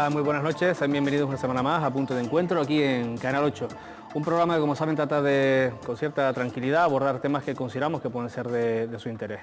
Hola, muy buenas noches, sean bienvenidos una semana más a Punto de Encuentro aquí en Canal 8. Un programa que, como saben, trata de, con cierta tranquilidad, abordar temas que consideramos que pueden ser de su interés.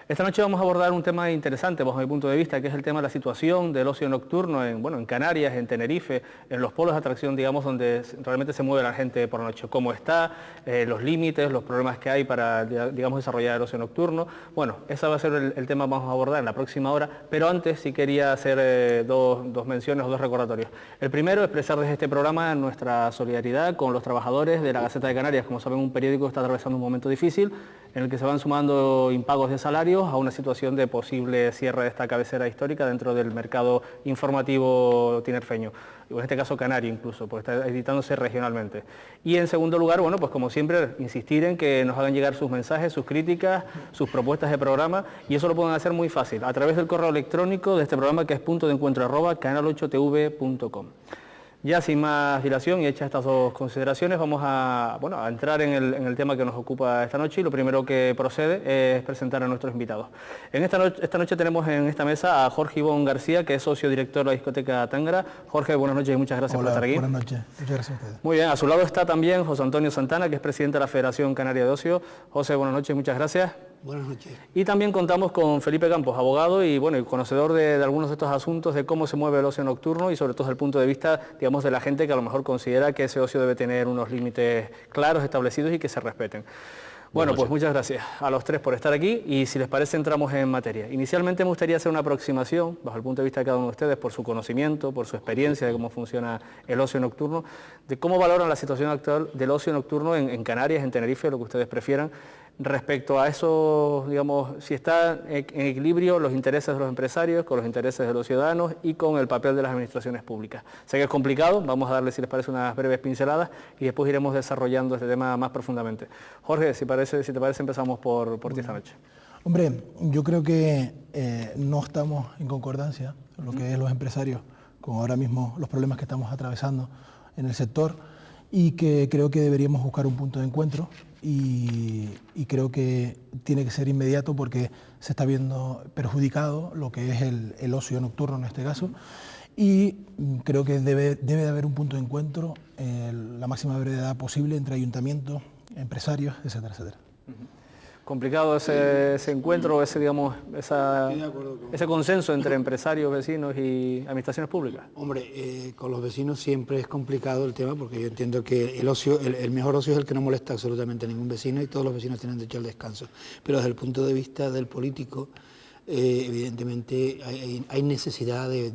Esta noche vamos a abordar un tema interesante bajo mi punto de vista, que es el tema de la situación del ocio nocturno en Canarias, en Tenerife, en los polos de atracción, digamos, donde realmente se mueve la gente por la noche. Cómo está, los límites, los problemas que hay para, digamos, desarrollar el ocio nocturno. Bueno, ese va a ser el tema que vamos a abordar en la próxima hora, pero antes sí quería hacer dos menciones o dos recordatorios. El primero, expresar desde este programa nuestra solidaridad con los trabajadores de la Gaceta de Canarias. Como saben, un periódico está atravesando un momento difícil en el que se van sumando impagos de salarios a una situación de posible cierre de esta cabecera histórica dentro del mercado informativo tinerfeño, o en este caso canario incluso, porque está editándose regionalmente. Y en segundo lugar, bueno, pues como siempre, insistir en que nos hagan llegar sus mensajes, sus críticas, sus propuestas de programa, y eso lo pueden hacer muy fácil, a través del correo electrónico de este programa, que es puntodencuentro@canal8tv.com. Ya sin más dilación y hechas estas dos consideraciones, vamos a entrar en el tema que nos ocupa esta noche, y lo primero que procede es presentar a nuestros invitados. Esta noche tenemos en esta mesa a Jorge Ivón García, que es socio director de la discoteca Tángara. Jorge, buenas noches y muchas gracias por estar aquí. Buenas noches, muchas gracias a ustedes. Muy bien, a su lado está también José Antonio Santana, que es presidente de la Federación Canaria de Ocio. José, buenas noches y muchas gracias. Buenas noches. Y también contamos con Felipe Campos, abogado y conocedor de algunos de estos asuntos, de cómo se mueve el ocio nocturno y sobre todo desde el punto de vista, digamos, de la gente que a lo mejor considera que ese ocio debe tener unos límites claros, establecidos y que se respeten. Bueno, pues muchas gracias a los tres por estar aquí y si les parece entramos en materia. Inicialmente me gustaría hacer una aproximación, bajo el punto de vista de cada uno de ustedes, por su conocimiento, por su experiencia de cómo funciona el ocio nocturno, de cómo valoran la situación actual del ocio nocturno en Canarias, en Tenerife, lo que ustedes prefieran, respecto a eso, digamos, si está en equilibrio los intereses de los empresarios con los intereses de los ciudadanos y con el papel de las administraciones públicas. Sé que es complicado, vamos a darle, si les parece, unas breves pinceladas y después iremos desarrollando este tema más profundamente. Jorge, si te parece, empezamos por ti esta noche. Hombre, yo creo que no estamos en concordancia, lo que es los empresarios, con ahora mismo los problemas que estamos atravesando en el sector, y que creo que deberíamos buscar un punto de encuentro y creo que tiene que ser inmediato porque se está viendo perjudicado lo que es el ocio nocturno en este caso, y creo que debe de haber un punto de encuentro la máxima brevedad posible entre ayuntamientos, empresarios, etcétera, etcétera. Complicado ese encuentro, ese consenso entre empresarios, vecinos y administraciones públicas. Hombre, con los vecinos siempre es complicado el tema porque yo entiendo que el ocio, el mejor ocio es el que no molesta absolutamente a ningún vecino y todos los vecinos tienen derecho al descanso. Pero desde el punto de vista del político, evidentemente hay necesidad de,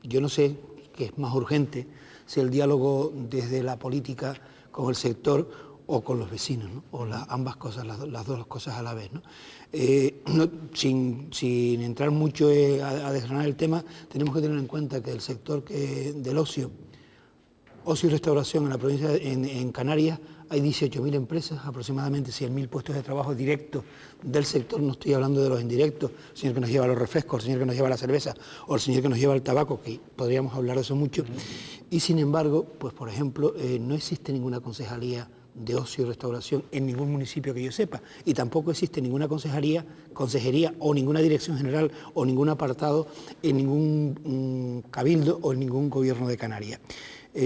yo no sé qué es más urgente, si el diálogo desde la política con el sector o con los vecinos, ¿no? O ambas cosas, las dos cosas a la vez, ¿no? Sin entrar mucho a desgranar el tema, tenemos que tener en cuenta que el sector del ocio y restauración en la provincia, en Canarias, hay 18.000 empresas, aproximadamente 100.000 puestos de trabajo directos del sector, no estoy hablando de los indirectos, el señor que nos lleva los refrescos, el señor que nos lleva la cerveza o el señor que nos lleva el tabaco, que podríamos hablar de eso mucho, y sin embargo, pues por ejemplo, no existe ninguna concejalía de ocio y restauración en ningún municipio que yo sepa, y tampoco existe ninguna consejería o ninguna dirección general o ningún apartado en ningún cabildo o en ningún gobierno de Canarias.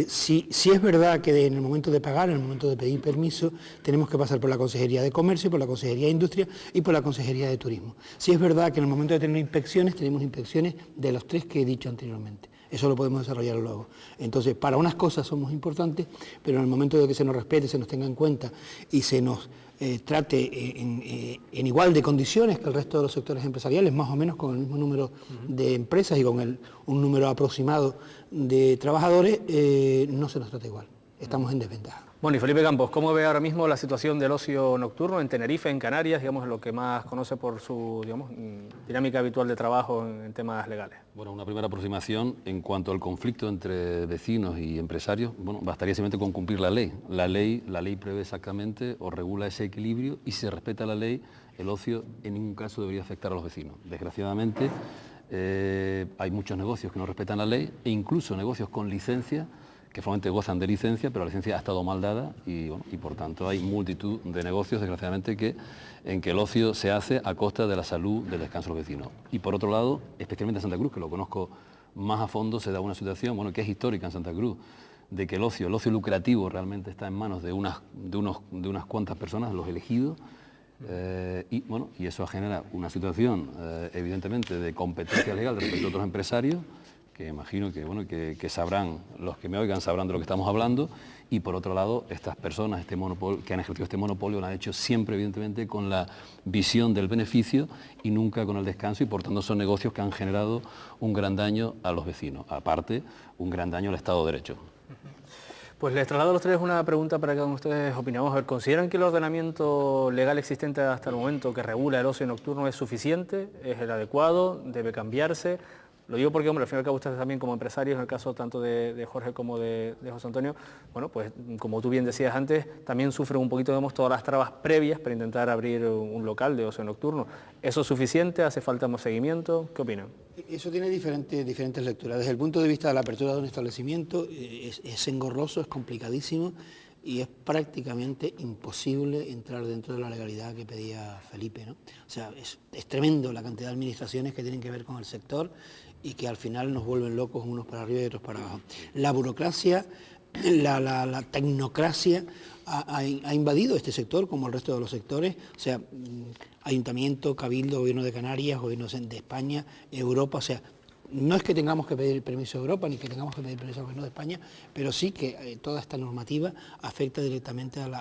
Sí es verdad que en el momento de pagar, en el momento de pedir permiso, tenemos que pasar por la Consejería de Comercio, por la Consejería de Industria y por la Consejería de Turismo. Sí es verdad que en el momento de tener inspecciones, tenemos inspecciones de los tres que he dicho anteriormente. Eso lo podemos desarrollar luego. Entonces, para unas cosas somos importantes, pero en el momento de que se nos respete, se nos tenga en cuenta y se nos trate en igual de condiciones que el resto de los sectores empresariales, más o menos con el mismo número de empresas y con un número aproximado de trabajadores, no se nos trata igual. Estamos en desventaja. Bueno, y Felipe Campos, ¿cómo ve ahora mismo la situación del ocio nocturno en Tenerife, en Canarias, digamos, lo que más conoce por su, digamos, dinámica habitual de trabajo en temas legales? Bueno, una primera aproximación en cuanto al conflicto entre vecinos y empresarios, bueno, bastaría simplemente con cumplir la ley. La ley prevé exactamente o regula ese equilibrio y si se respeta la ley, el ocio en ningún caso debería afectar a los vecinos. Desgraciadamente, hay muchos negocios que no respetan la ley e incluso negocios con licencia que formalmente gozan de licencia, pero la licencia ha estado mal dada y por tanto hay multitud de negocios, desgraciadamente, en que el ocio se hace a costa de la salud, del descanso de los vecinos. Y por otro lado, especialmente en Santa Cruz, que lo conozco más a fondo se da una situación, bueno, que es histórica en Santa Cruz, de que el ocio lucrativo realmente está en manos de unas cuantas personas, los elegidos, y eso genera una situación, evidentemente, de competencia legal respecto a otros empresarios, que imagino que, bueno, que sabrán, los que me oigan sabrán de lo que estamos hablando, y por otro lado, estas personas que han ejercido este monopolio lo han hecho siempre, evidentemente, con la visión del beneficio y nunca con el descanso, y por tanto son negocios que han generado un gran daño a los vecinos, aparte, un gran daño al Estado de Derecho. Pues les traslado a los tres una pregunta para que cada uno de ustedes opinamos. A ver, ¿consideran que el ordenamiento legal existente hasta el momento que regula el ocio nocturno es suficiente? ¿Es el adecuado? ¿Debe cambiarse? Lo digo porque, hombre, al fin y al cabo ustedes también como empresarios, en el caso tanto de Jorge como de José Antonio, bueno, pues como tú bien decías antes, también sufren un poquito, digamos, todas las trabas previas para intentar abrir un local de ocio nocturno. ¿Eso es suficiente? ¿Hace falta más seguimiento? ¿Qué opinan? Eso tiene diferentes lecturas. Desde el punto de vista de la apertura de un establecimiento, es engorroso, es complicadísimo y es prácticamente imposible entrar dentro de la legalidad que pedía Felipe, ¿no? O sea, es tremendo la cantidad de administraciones que tienen que ver con el sector y que al final nos vuelven locos unos para arriba y otros para abajo. La burocracia, la tecnocracia ha invadido este sector como el resto de los sectores, o sea, Ayuntamiento, Cabildo, Gobierno de Canarias, Gobierno de España, Europa, o sea, no es que tengamos que pedir permiso a Europa ni que tengamos que pedir permiso al Gobierno de España, pero sí que toda esta normativa afecta directamente al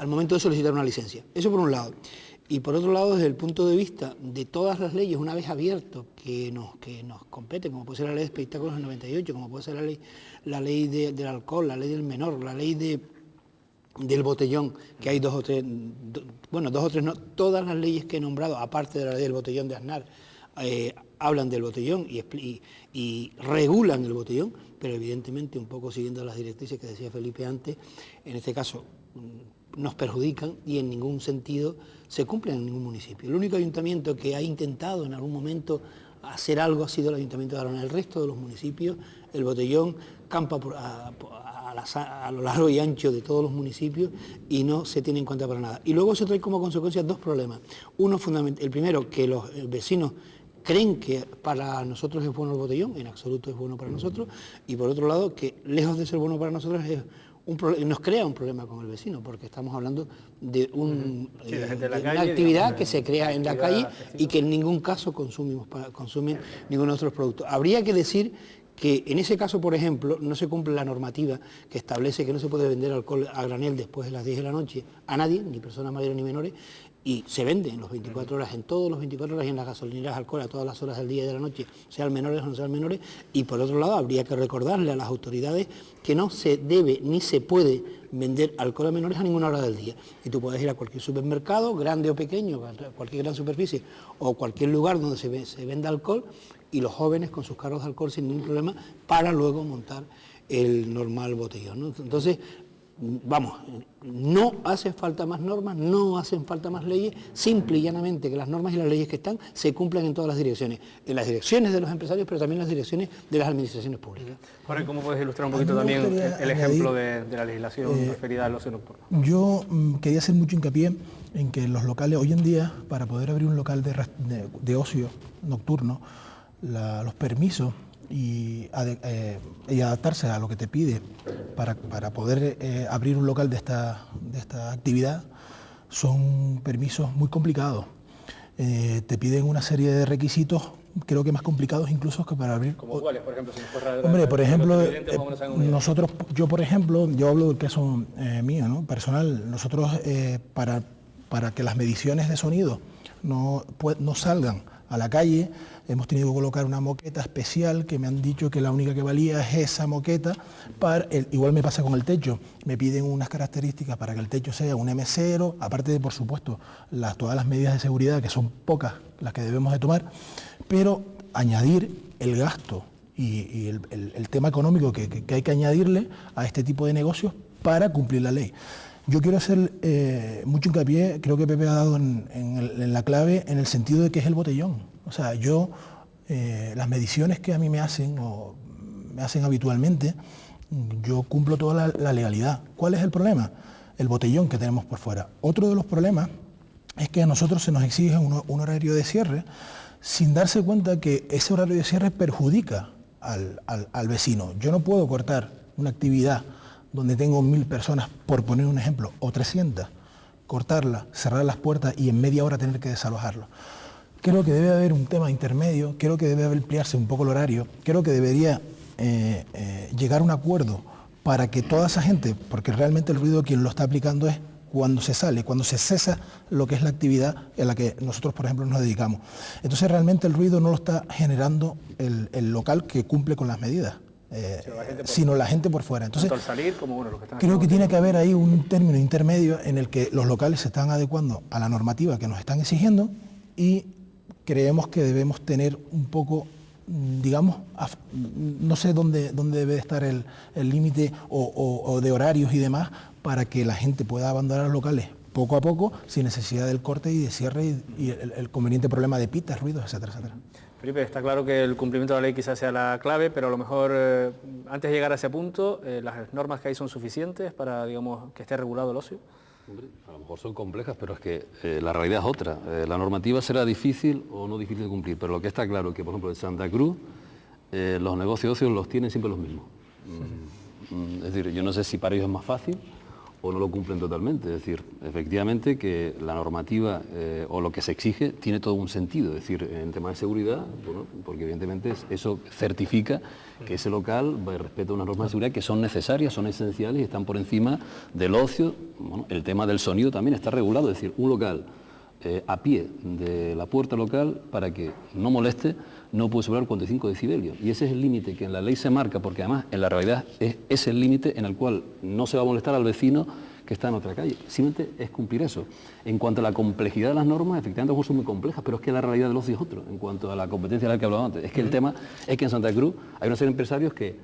momento de solicitar una licencia. Eso por un lado. Y por otro lado, desde el punto de vista de todas las leyes, una vez abierto, que nos competen, como puede ser la ley de espectáculos del 98, como puede ser la ley del alcohol, la ley del menor, la ley del botellón, que hay dos o tres no, todas las leyes que he nombrado, aparte de la ley del botellón de Aznar, hablan del botellón y regulan el botellón, pero evidentemente un poco siguiendo las directrices que decía Felipe antes, en este caso nos perjudican y en ningún sentido se cumplen en ningún municipio. El único ayuntamiento que ha intentado en algún momento hacer algo ha sido el Ayuntamiento de Arona. El resto de los municipios, el botellón campa a lo largo y ancho de todos los municipios y no se tiene en cuenta para nada. Y luego se trae como consecuencia dos problemas. Uno fundamental, el primero, que los vecinos creen que para nosotros es bueno el botellón, en absoluto es bueno para nosotros, y por otro lado, que lejos de ser bueno para nosotros nos crea un problema con el vecino, porque estamos hablando de una actividad que se crea en la calle y que en ningún caso consumen ninguno de nuestros productos. Habría que decir que en ese caso, por ejemplo, no se cumple la normativa que establece que no se puede vender alcohol a granel después de las 10 de la noche a nadie, ni personas mayores ni menores, y se vende en los 24 horas, en todos los 24 horas y en las gasolineras alcohol a todas las horas del día y de la noche, sean menores o no sean menores, y por otro lado habría que recordarle a las autoridades que no se debe ni se puede vender alcohol a menores a ninguna hora del día. Y tú puedes ir a cualquier supermercado, grande o pequeño, cualquier gran superficie o cualquier lugar donde se venda alcohol, y los jóvenes con sus carros de alcohol sin ningún problema para luego montar el normal botellón, ¿no? Entonces, vamos, no hacen falta más normas, no hacen falta más leyes, simple y llanamente que las normas y las leyes que están se cumplan en todas las direcciones, en las direcciones de los empresarios, pero también en las direcciones de las administraciones públicas. Jorge, ¿cómo puedes ilustrar un poquito también el ejemplo de la legislación referida al ocio nocturno? Yo quería hacer mucho hincapié en que los locales, hoy en día, para poder abrir un local de ocio nocturno, los permisos y adaptarse a lo que te pide para poder abrir un local de esta actividad son permisos muy complicados. Te piden una serie de requisitos, creo que más complicados incluso que para abrir. ¿Como cuáles, por ejemplo? Hombre, por ejemplo, yo hablo del caso mío, ¿no? Personal. Nosotros, para que las mediciones de sonido no salgan a la calle, hemos tenido que colocar una moqueta especial que me han dicho que la única que valía es esa moqueta. Igual me pasa con el techo, me piden unas características para que el techo sea un M0, aparte de, por supuesto, todas las medidas de seguridad, que son pocas las que debemos de tomar, pero añadir el gasto y el tema económico que hay que añadirle a este tipo de negocios para cumplir la ley. Yo quiero hacer mucho hincapié, creo que Pepe ha dado en la clave, en el sentido de que es el botellón. O sea, las mediciones que a mí me hacen habitualmente, yo cumplo toda la legalidad. ¿Cuál es el problema? El botellón que tenemos por fuera. Otro de los problemas es que a nosotros se nos exige un horario de cierre sin darse cuenta que ese horario de cierre perjudica al vecino. Yo no puedo cortar una actividad donde tengo 1000 personas, por poner un ejemplo, o 300, cortarla, cerrar las puertas y en media hora tener que desalojarlo. Creo que debe haber un tema intermedio, creo que debe ampliarse un poco el horario, creo que debería llegar a un acuerdo para que toda esa gente, porque realmente el ruido quien lo está aplicando es cuando se sale, cuando se cesa lo que es la actividad en la que nosotros, por ejemplo, nos dedicamos. Entonces realmente el ruido no lo está generando el local que cumple con las medidas, sino la gente por fuera. Entonces, tanto al salir como bueno, los que están creo que tiene que haber ahí un término intermedio en el que los locales se están adecuando a la normativa que nos están exigiendo y creemos que debemos tener un poco, digamos, no sé dónde debe estar el límite o de horarios y demás para que la gente pueda abandonar los locales poco a poco sin necesidad del corte y de cierre y el conveniente problema de pitas, ruidos, etcétera, etcétera. Felipe, está claro que el cumplimiento de la ley quizás sea la clave, pero a lo mejor antes de llegar a ese punto, las normas que hay son suficientes para, digamos, que esté regulado el ocio. Hombre, a lo mejor son complejas, pero es que la realidad es otra. La normativa será difícil o no difícil de cumplir, pero lo que está claro es que, por ejemplo, en Santa Cruz, los negocios ocios los tienen siempre los mismos. Es decir, yo no sé si para ellos es más fácil o no lo cumplen totalmente. Es decir, efectivamente que la normativa o lo que se exige tiene todo un sentido. Es decir, en temas de seguridad, bueno, porque evidentemente eso certifica que ese local respeta unas normas de seguridad que son necesarias, son esenciales y están por encima del ocio. Bueno, el tema del sonido también está regulado. Es decir, un local a pie de la puerta local, para que no moleste, no puede superar 45 decibelios. Y ese es el límite que en la ley se marca, porque además en la realidad es el límite en el cual no se va a molestar al vecino que está en otra calle. Simplemente es cumplir eso. En cuanto a la complejidad de las normas, efectivamente son muy complejas, pero es que la realidad del ocio es otro. En cuanto a la competencia de la que hablaba antes, es que el tema es que en Santa Cruz hay una serie de empresarios que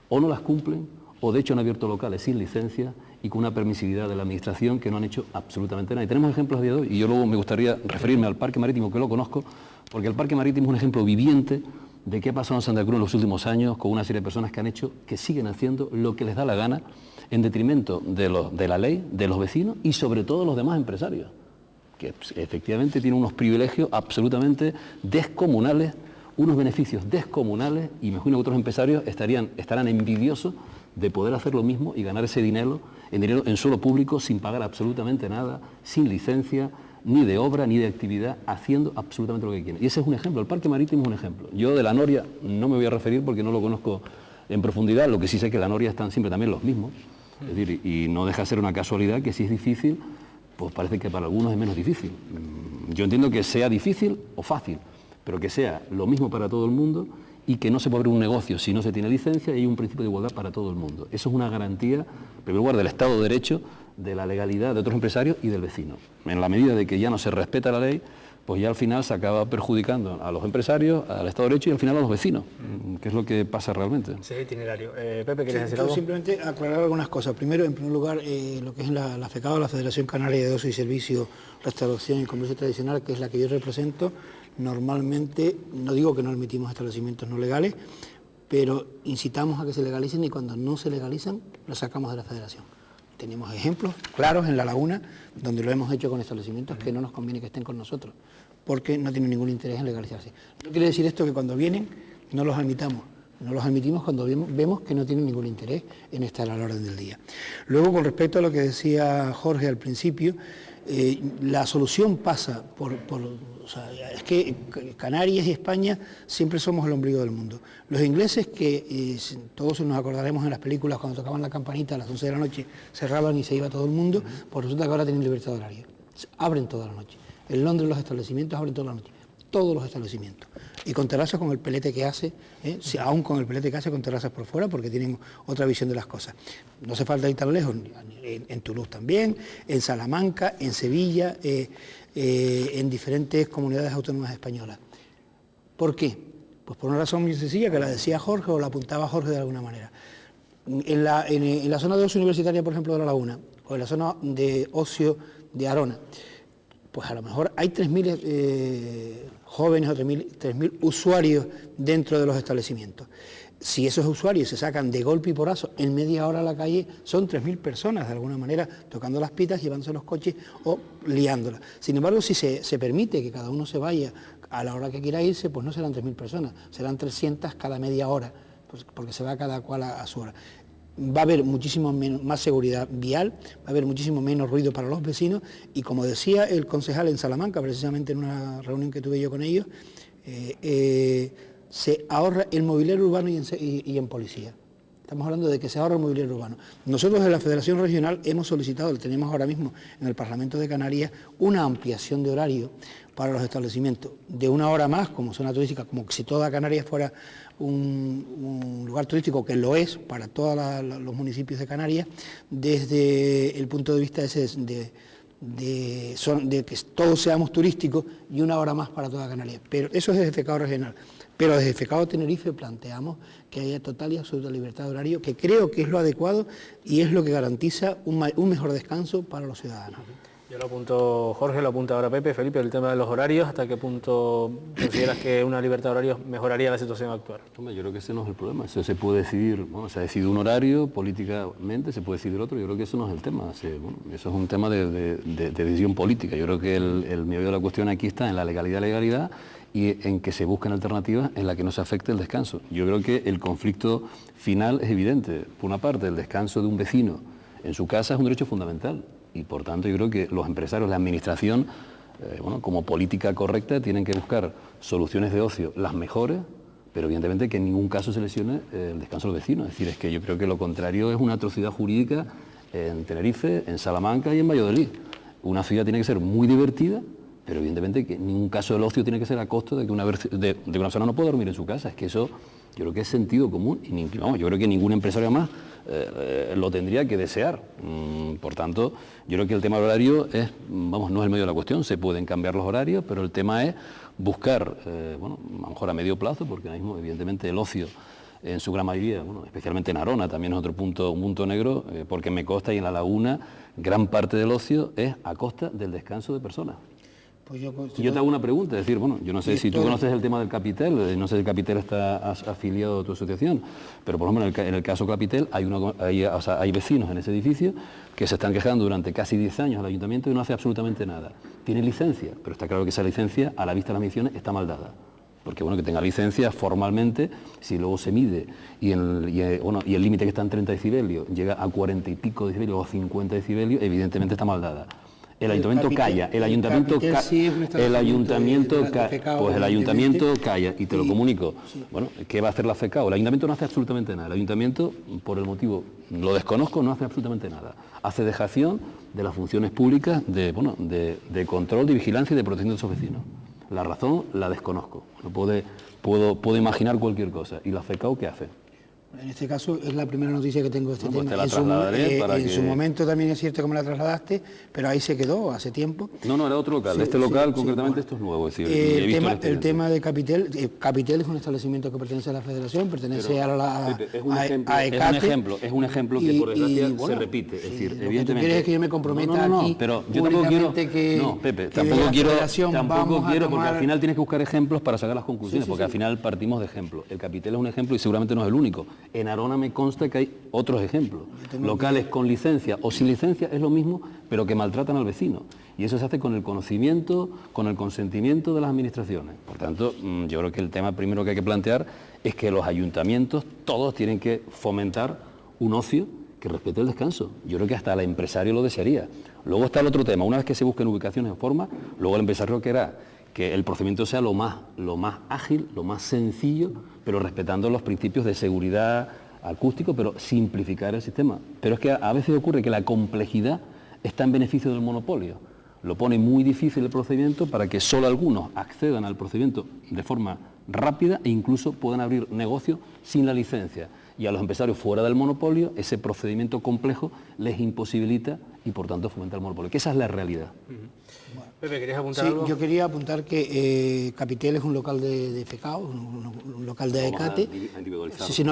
o no las cumplen, o de hecho han abierto locales sin licencia y con una permisividad de la administración que no han hecho absolutamente nada. Y tenemos ejemplos a día de hoy, y yo luego me gustaría referirme al Parque Marítimo, que lo conozco, porque el Parque Marítimo es un ejemplo viviente de qué ha pasado en Santa Cruz en los últimos años con una serie de personas que han hecho, que siguen haciendo lo que les da la gana en detrimento de la ley, de los vecinos y sobre todo los demás empresarios, que efectivamente tienen unos privilegios absolutamente descomunales, unos beneficios descomunales, y me imagino que otros empresarios estarán envidiosos de poder hacer lo mismo y ganar ese dinero en suelo público sin pagar absolutamente nada, sin licencia, ni de obra, ni de actividad, haciendo absolutamente lo que quieren. Y ese es un ejemplo, el Parque Marítimo es un ejemplo. Yo de la Noria no me voy a referir porque no lo conozco en profundidad, lo que sí sé es que la Noria están siempre también los mismos, es decir, y no deja de ser una casualidad que si es difícil, pues parece que para algunos es menos difícil. Yo entiendo que sea difícil o fácil, pero que sea lo mismo para todo el mundo y que no se puede abrir un negocio si no se tiene licencia y hay un principio de igualdad para todo el mundo. Eso es una garantía, en primer lugar, del Estado de Derecho, de la legalidad de otros empresarios y del vecino. En la medida de que ya no se respeta la ley, pues ya al final se acaba perjudicando a los empresarios, al Estado de Derecho y al final a los vecinos, que es lo que pasa realmente. Sí, itinerario. Pepe, ¿querías decir algo? Simplemente aclarar algunas cosas. Primero, en primer lugar, lo que es la FECAO, la Federación Canaria de Ocio y Servicio, Restauración y Comercio Tradicional, que es la que yo represento, normalmente, no digo que no admitimos establecimientos no legales, pero incitamos a que se legalicen y cuando no se legalizan, los sacamos de la Federación. Tenemos ejemplos claros en La Laguna, donde lo hemos hecho con establecimientos que no nos conviene que estén con nosotros, porque no tienen ningún interés en legalizarse. No quiere decir esto que cuando vienen no los admitamos. No los admitimos cuando vemos que no tienen ningún interés en estar a la orden del día. Luego, con respecto a lo que decía Jorge al principio, la solución pasa o sea, es que Canarias y España siempre somos el ombligo del mundo. Los ingleses, que todos nos acordaremos en las películas cuando tocaban la campanita a las 11 de la noche, cerraban y se iba todo el mundo, pues resulta que ahora tienen libertad horaria. Abren toda la noche. En Londres los establecimientos abren toda la noche. Todos los establecimientos. Y con terrazas con el pelete que hace, aún con el pelete que hace, con terrazas por fuera, porque tienen otra visión de las cosas. No hace falta ir tan lejos, en Toulouse también, en Salamanca, en Sevilla, en diferentes comunidades autónomas españolas. ¿Por qué? Pues por una razón muy sencilla, que la decía Jorge o la apuntaba Jorge de alguna manera. En la zona de ocio universitaria, por ejemplo, de La Laguna, o en la zona de ocio de Arona, pues a lo mejor hay 3.000 jóvenes o 3.000 usuarios dentro de los establecimientos. si esos usuarios se sacan de golpe y porrazo en media hora a la calle, son 3.000 personas de alguna manera tocando las pitas, llevándose los coches o liándolas. Sin embargo, si se permite que cada uno se vaya a la hora que quiera irse, pues no serán 3.000 personas, serán 300 cada media hora, pues porque se va cada cual a su hora. Va a haber muchísimo más seguridad vial, va a haber muchísimo menos ruido para los vecinos y, como decía el concejal en Salamanca, precisamente en una reunión que tuve yo con ellos, se ahorra el mobiliario urbano y en policía. Estamos hablando de que se ahorra el mobiliario urbano. Nosotros de la Federación Regional hemos solicitado, tenemos ahora mismo en el Parlamento de Canarias, una ampliación de horario para los establecimientos de 1 hora más, como zona turística, como si toda Canarias fuera un lugar turístico, que lo es para todos los municipios de Canarias, desde el punto de vista de que todos seamos turísticos y 1 hora más para toda Canarias. Pero eso es desde FECAO Regional. Pero desde FECAO Tenerife planteamos que haya total y absoluta libertad de horario, que creo que es lo adecuado y es lo que garantiza un mejor descanso para los ciudadanos. Yo lo apunto Jorge, lo apunta ahora Pepe. Felipe, el tema de los horarios, ¿hasta qué punto consideras que una libertad de horarios mejoraría la situación actual? Hombre, yo creo que ese no es el problema, eso se puede decidir, bueno, se ha decidido un horario políticamente, se puede decidir otro, yo creo que eso no es el tema, eso es un tema de decisión política. Yo creo que el meollo de la cuestión aquí está en la legalidad y en que se busquen alternativas en las que no se afecte el descanso. Yo creo que el conflicto final es evidente. Por una parte, el descanso de un vecino en su casa es un derecho fundamental y, por tanto, yo creo que los empresarios, la administración, como política correcta, tienen que buscar soluciones de ocio las mejores, pero evidentemente que en ningún caso se lesione el descanso del vecino. Es decir, es que yo creo que lo contrario es una atrocidad jurídica en Tenerife, en Salamanca y en Valladolid. Una ciudad tiene que ser muy divertida, pero evidentemente que en ningún caso el ocio tiene que ser a costo de que una persona no pueda dormir en su casa. Es que eso yo creo que es sentido común y yo creo que ningún empresario más lo tendría que desear. Por tanto, yo creo que el tema del horario no es el medio de la cuestión, se pueden cambiar los horarios, pero el tema es buscar, a lo mejor a medio plazo, porque ahora mismo evidentemente el ocio en su gran mayoría, especialmente en Arona, también es un punto negro, porque me consta, y en La Laguna gran parte del ocio es a costa del descanso de personas. Pues yo te hago una pregunta, es decir, yo no sé si tú conoces el tema del Capitel, no sé si el Capitel está afiliado a tu asociación, pero por ejemplo en el caso Capitel hay vecinos en ese edificio que se están quejando durante casi 10 años al ayuntamiento y no hace absolutamente nada. Tiene licencia, pero está claro que esa licencia, a la vista de las mediciones, está mal dada. Porque que tenga licencia formalmente, si luego se mide y el límite que está en 30 decibelios llega a 40 y pico decibelios o 50 decibelios, evidentemente está mal dada. El ayuntamiento calla, el ayuntamiento calla y te lo comunico. Sí. Bueno, ¿qué va a hacer la FECAO? El ayuntamiento no hace absolutamente nada. El ayuntamiento, por el motivo, lo desconozco, no hace absolutamente nada. Hace dejación de las funciones públicas de control, de vigilancia y de protección de esos vecinos. La razón la desconozco. Puedo imaginar cualquier cosa. ¿Y la FECAO qué hace? En este caso es la primera noticia que tengo de este tema. Te la trasladaré en su momento también es cierto que me la trasladaste, pero ahí se quedó hace tiempo. No, era otro local. Local concretamente esto es nuevo. Es decir, el tema de Capitel, Capitel es un establecimiento que pertenece a la Federación, pertenece a ECATE. Es un ejemplo que por desgracia se repite. Es decir, evidentemente. Lo que tú quieres es que yo me comprometa aquí. Pero yo tampoco quiero. No, Pepe, tampoco quiero porque al final tienes que buscar ejemplos para sacar las conclusiones, porque al final partimos de ejemplos. El Capitel es un ejemplo y seguramente no es el único. En Arona me consta que hay otros ejemplos. Locales con licencia o sin licencia es lo mismo, pero que maltratan al vecino. Y eso se hace con el conocimiento, con el consentimiento de las administraciones. Por tanto, yo creo que el tema primero que hay que plantear es que los ayuntamientos todos tienen que fomentar un ocio que respete el descanso. Yo creo que hasta el empresario lo desearía. Luego está el otro tema, una vez que se busquen ubicaciones en forma, luego el empresario querrá que el procedimiento sea lo más ágil, lo más sencillo, pero respetando los principios de seguridad acústico, pero simplificar el sistema. Pero es que a veces ocurre que la complejidad está en beneficio del monopolio. Lo pone muy difícil el procedimiento para que solo algunos accedan al procedimiento de forma rápida e incluso puedan abrir negocio sin la licencia. Y a los empresarios fuera del monopolio, ese procedimiento complejo les imposibilita y por tanto fomenta el monopolio, que esa es la realidad. Pepe, ¿querías apuntar algo? Yo quería apuntar que Capitel es un local de FECAO, un local de ECATE.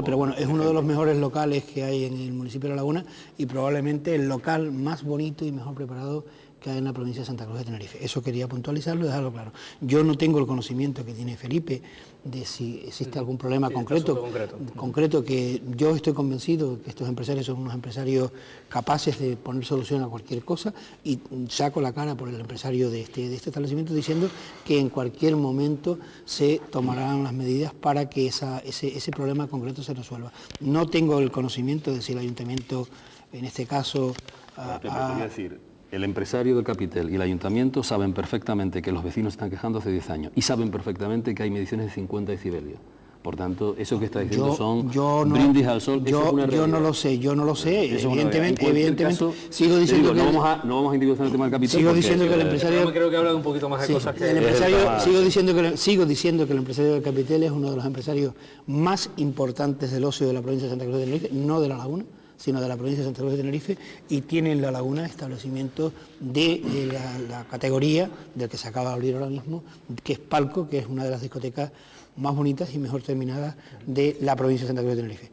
Pero bueno, es uno de los mejores locales que hay en el municipio de La Laguna y probablemente el local más bonito y mejor preparado que hay en la provincia de Santa Cruz de Tenerife. Eso quería puntualizarlo y dejarlo claro. Yo no tengo el conocimiento que tiene Felipe de si existe algún problema concreto, que yo estoy convencido que estos empresarios son unos empresarios capaces de poner solución a cualquier cosa, y saco la cara por el empresario de este establecimiento diciendo que en cualquier momento se tomarán las medidas para que ese problema concreto se resuelva. No tengo el conocimiento de si el ayuntamiento, en este caso... El empresario del Capitel y el ayuntamiento saben perfectamente que los vecinos están quejando hace 10 años y saben perfectamente que hay mediciones de 50 decibelios. Por tanto, eso que está diciendo brindis al sol. Yo no lo sé, evidentemente sigo diciendo que... No vamos a individualizar el tema del Capitel. Sigo diciendo que el empresario... Creo que habla un poquito más de cosas que... Sigo diciendo que el empresario del Capitel es uno de los empresarios más importantes del ocio de la provincia de Santa Cruz de Tenerife, no de La Laguna, sino de la provincia de Santa Cruz de Tenerife, y tiene en La Laguna establecimientos de la categoría del que se acaba de abrir ahora mismo, que es Palco, que es una de las discotecas más bonitas y mejor terminadas de la provincia de Santa Cruz de Tenerife.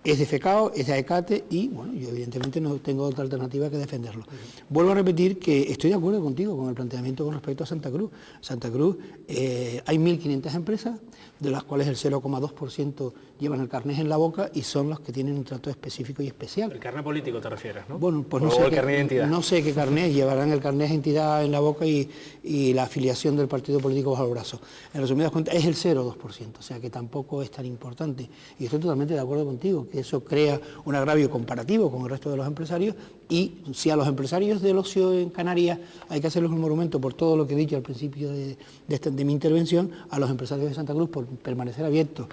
Es de FECAO, es de AECATE y, bueno, yo evidentemente no tengo otra alternativa que defenderlo. Vuelvo a repetir que estoy de acuerdo contigo con el planteamiento con respecto a Santa Cruz. Santa Cruz, hay 1.500 empresas, de las cuales el 0,2% llevan el carnet en la boca y son los que tienen un trato específico y especial. El carnet político te refieres, ¿no? Bueno, pues no sé qué carnet, llevarán el carnet de entidad en la boca y la afiliación del partido político bajo el brazo. En resumidas cuentas, es el 0,2%, o sea que tampoco es tan importante. Y estoy totalmente de acuerdo contigo, que eso crea un agravio comparativo con el resto de los empresarios, y si a los empresarios del ocio en Canarias hay que hacerles un monumento por todo lo que he dicho al principio de mi intervención, a los empresarios de Santa Cruz por permanecer abiertos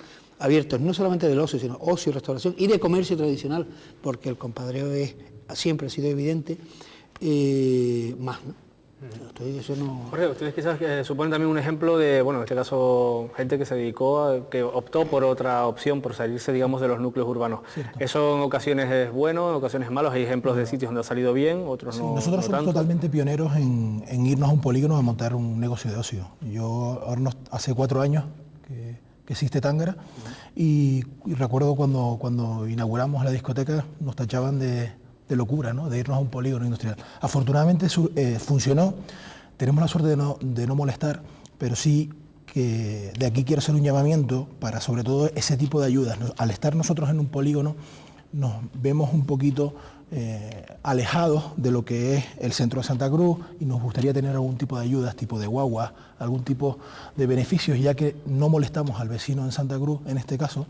no solamente del ocio, sino ocio y restauración y de comercio tradicional, porque el compadreo siempre ha sido evidente, más, ¿no? Jorge, ustedes quizás suponen también un ejemplo de, bueno, en este caso, gente que se dedicó, que optó por otra opción, por salirse, digamos, de los núcleos urbanos. Cierto. Eso en ocasiones es bueno, en ocasiones es malo. Hay ejemplos de sitios donde ha salido bien, otros no. Nosotros somos totalmente pioneros en irnos a un polígono a montar un negocio de ocio. Hace 4 años que existe Tángara, y recuerdo cuando inauguramos la discoteca nos tachaban de locura, ¿no? De irnos a un polígono industrial. Afortunadamente funcionó, tenemos la suerte de no molestar, pero sí que de aquí quiero hacer un llamamiento para sobre todo ese tipo de ayudas. Al estar nosotros en un polígono nos vemos un poquito alejados de lo que es el centro de Santa Cruz, y nos gustaría tener algún tipo de ayudas, tipo de guagua, algún tipo de beneficios, ya que no molestamos al vecino en Santa Cruz, en este caso,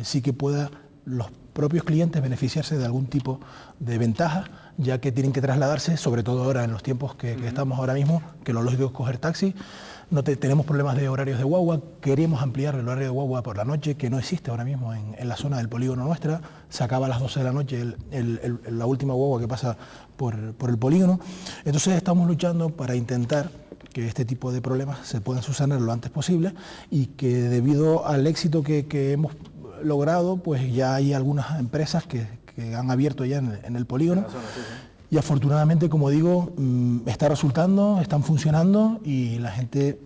sí que pueda los propios clientes beneficiarse de algún tipo de ventaja, ya que tienen que trasladarse, sobre todo ahora en los tiempos que estamos ahora mismo, que lo lógico es coger taxi. Tenemos problemas de horarios de guagua, queremos ampliar el horario de guagua por la noche, que no existe ahora mismo en la zona del polígono nuestra. Se acaba a las 12 de la noche la última guagua que pasa por el polígono. Entonces estamos luchando para intentar que este tipo de problemas se puedan subsanar lo antes posible, y que debido al éxito que hemos logrado, pues ya hay algunas empresas que han abierto ya en el polígono. Y afortunadamente, como digo, está resultando, están funcionando, y la gente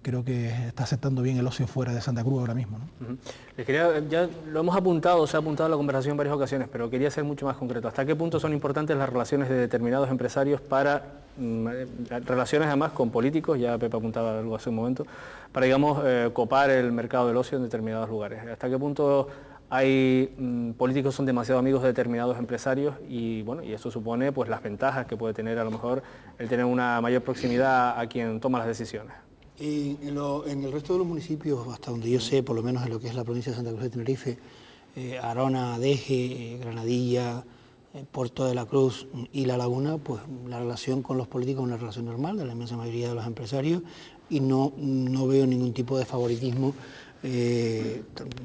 creo que está aceptando bien el ocio fuera de Santa Cruz ahora mismo, ¿no? Les quería, ya lo hemos apuntado, se ha apuntado a la conversación en varias ocasiones, pero quería ser mucho más concreto. ¿Hasta qué punto son importantes las relaciones de determinados empresarios para, relaciones además con políticos, ya Pepe apuntaba algo hace un momento, para, digamos, copar el mercado del ocio en determinados lugares? ¿Hasta qué punto hay políticos son demasiado amigos de determinados empresarios, y bueno, y eso supone pues las ventajas que puede tener a lo mejor el tener una mayor proximidad a quien toma las decisiones? En el resto de los municipios, hasta donde yo sé, por lo menos en lo que es la provincia de Santa Cruz de Tenerife, Arona, Deje, Granadilla, Puerto de la Cruz y La Laguna, pues la relación con los políticos es una relación normal de la inmensa mayoría de los empresarios, y no veo ningún tipo de favoritismo,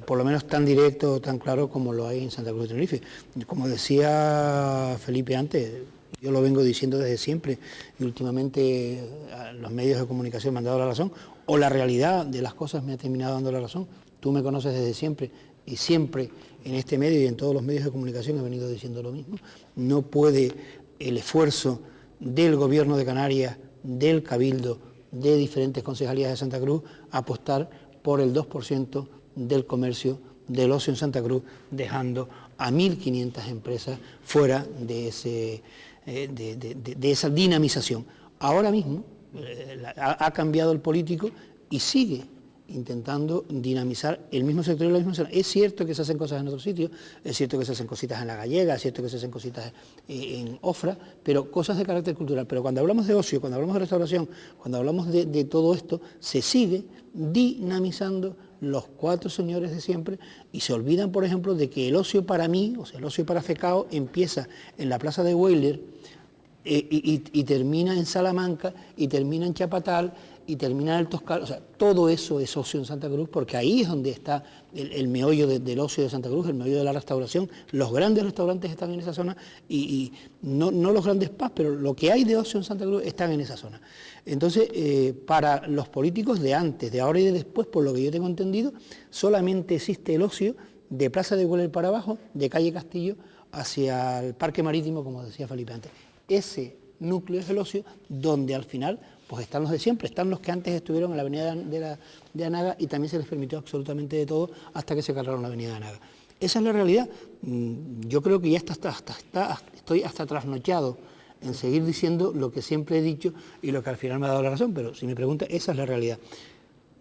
por lo menos tan directo o tan claro como lo hay en Santa Cruz de Tenerife. Como decía Felipe antes, yo lo vengo diciendo desde siempre, y últimamente los medios de comunicación me han dado la razón, o la realidad de las cosas me ha terminado dando la razón. Tú me conoces desde siempre, y siempre en este medio y en todos los medios de comunicación he venido diciendo lo mismo. No puede el esfuerzo del Gobierno de Canarias, del Cabildo, de diferentes concejalías de Santa Cruz, apostar por el 2% del comercio del ocio en Santa Cruz, dejando a 1.500 empresas fuera de de esa dinamización. Ahora mismo ha cambiado el político y sigue intentando dinamizar el mismo sector y la misma zona. Es cierto que se hacen cosas en otros sitios, es cierto que se hacen cositas en La Gallega, es cierto que se hacen cositas en Ofra, pero cosas de carácter cultural. Pero cuando hablamos de ocio, cuando hablamos de restauración, cuando hablamos de todo esto, se sigue dinamizando los cuatro señores de siempre y se olvidan, por ejemplo, de que el ocio para mí, o sea, el ocio para Fecao, empieza en la plaza de Weyler y termina en Salamanca y termina en Chapatal y termina en el Toscal. O sea, todo eso es ocio en Santa Cruz, porque ahí es donde está el meollo del ocio de Santa Cruz, el meollo de la restauración. Los grandes restaurantes están en esa zona y no los grandes pubs, pero lo que hay de ocio en Santa Cruz están en esa zona. Entonces, para los políticos de antes, de ahora y de después, por lo que yo tengo entendido, solamente existe el ocio de Plaza de Güell para abajo, de calle Castillo, hacia el Parque Marítimo, como decía Felipe antes. Ese núcleo es el ocio donde al final pues están los de siempre, están los que antes estuvieron en la avenida de Anaga y también se les permitió absolutamente de todo hasta que se cargaron la avenida de Anaga. Esa es la realidad. Yo creo que ya estoy hasta trasnochado en seguir diciendo lo que siempre he dicho y lo que al final me ha dado la razón, pero si me pregunta, esa es la realidad.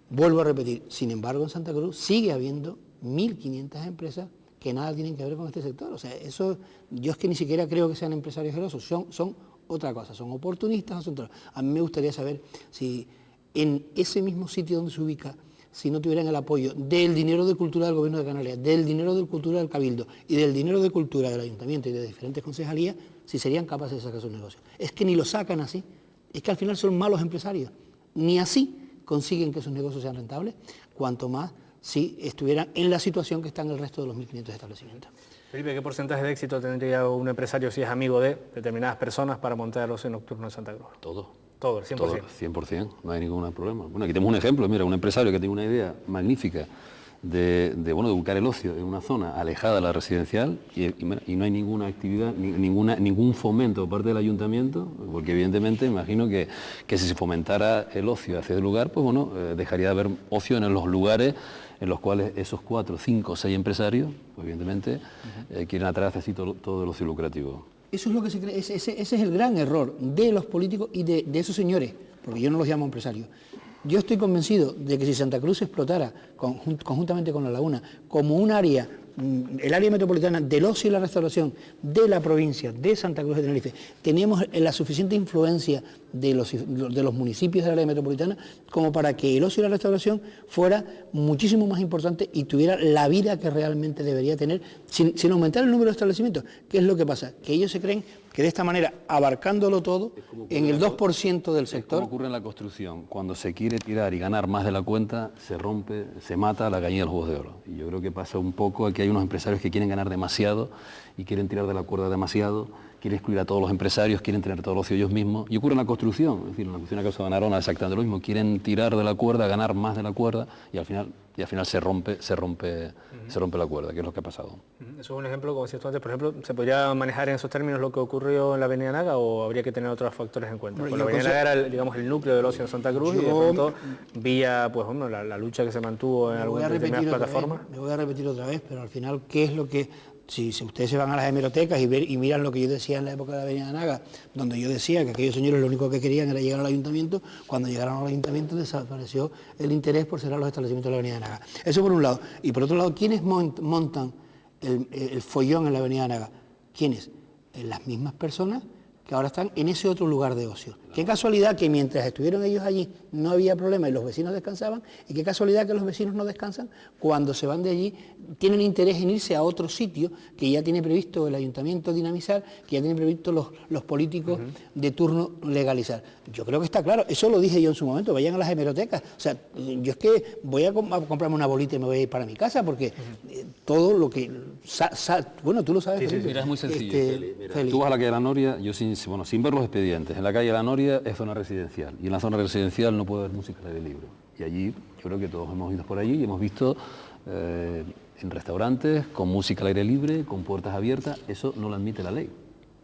Vuelvo a repetir, sin embargo en Santa Cruz sigue habiendo 1.500 empresas que nada tienen que ver con este sector. O sea, eso, yo es que ni siquiera creo que sean empresarios gelosos, son otra cosa, son oportunistas o son otras. A mí me gustaría saber si en ese mismo sitio donde se ubica, si no tuvieran el apoyo del dinero de cultura del Gobierno de Canarias, del dinero de cultura del Cabildo y del dinero de cultura del Ayuntamiento y de diferentes concejalías, si serían capaces de sacar sus negocios. Es que ni lo sacan así, es que al final son malos empresarios, ni así consiguen que sus negocios sean rentables, cuanto más si estuvieran en la situación que están el resto de los 1.500 establecimientos. Felipe, ¿qué porcentaje de éxito tendría un empresario si es amigo de determinadas personas para montar el ocio nocturno en Santa Cruz? Todo, el 100%. Todo, 100%, no hay ningún problema. Bueno, aquí tenemos un ejemplo, mira, un empresario que tiene una idea magnífica de buscar el ocio en una zona alejada de la residencial y no hay ninguna actividad, ningún fomento por parte del ayuntamiento, porque evidentemente imagino que si se fomentara el ocio hacia el lugar, pues bueno, dejaría de haber ocio en los lugares en los cuales esos 4, 5, 6 empresarios, pues evidentemente, quieren atraer hacia sí todo el ocio lucrativo. Eso es lo que se cree, ese es el gran error de los políticos y de esos señores, porque yo no los llamo empresarios. Yo estoy convencido de que si Santa Cruz se explotara conjuntamente con La Laguna como un área, el área metropolitana del ocio y la restauración de la provincia de Santa Cruz de Tenerife, teníamos la suficiente influencia de los municipios del área metropolitana como para que el ocio y la restauración fuera muchísimo más importante y tuviera la vida que realmente debería tener sin aumentar el número de establecimientos. ¿Qué es lo que pasa? Que ellos se creen que de esta manera, abarcándolo todo, en el 2% del sector... Como ocurre en la construcción, cuando se quiere tirar y ganar más de la cuenta, se rompe, se mata la gallina de los huevos de oro. Y yo creo que pasa un poco, aquí hay unos empresarios que quieren ganar demasiado y quieren tirar de la cuerda demasiado, quieren excluir a todos los empresarios, quieren tener todo el ocio ellos mismos. Y ocurre en la construcción, es decir, en la construcción de la Casa de Narona exactamente lo mismo, quieren tirar de la cuerda, ganar más de la cuerda y al final se rompe la cuerda, que es lo que ha pasado. Eso es un ejemplo, como decías tú antes, por ejemplo, ¿se podría manejar en esos términos lo que ocurrió en la Avenida Naga o habría que tener otros factores en cuenta? Porque la Avenida Naga era, digamos, el núcleo del ocio en Santa Cruz y de pronto vía, pues bueno, la lucha que se mantuvo en algunas determinadas plataformas. Me voy a repetir otra vez, pero al final, ¿qué es lo que...? Si ustedes se van a las hemerotecas y miran lo que yo decía en la época de la Avenida Naga, donde yo decía que aquellos señores lo único que querían era llegar al ayuntamiento, cuando llegaron al ayuntamiento desapareció el interés por cerrar los establecimientos de la Avenida Naga. Eso por un lado. Y por otro lado, ¿quiénes montan el follón en la Avenida Naga? ¿Quiénes? Las mismas personas que ahora están en ese otro lugar de ocio. Qué casualidad que mientras estuvieron ellos allí no había problema y los vecinos descansaban, y qué casualidad que los vecinos no descansan cuando se van de allí, tienen interés en irse a otro sitio que ya tiene previsto el ayuntamiento dinamizar, que ya tienen previsto los políticos de turno legalizar. Yo creo que está claro, eso lo dije yo en su momento, vayan a las hemerotecas. O sea, yo es que voy a comprarme una bolita y me voy a ir para mi casa, porque todo lo que... bueno, tú lo sabes. Sí, mira, es muy sencillo. Tú vas a la calle de la Noria, yo sin ver los expedientes, en la calle de la Noria es zona residencial y en la zona residencial no puede haber música al aire libre. Y allí yo creo que todos hemos ido por allí y hemos visto en restaurantes con música al aire libre, con puertas abiertas, eso no lo admite la ley.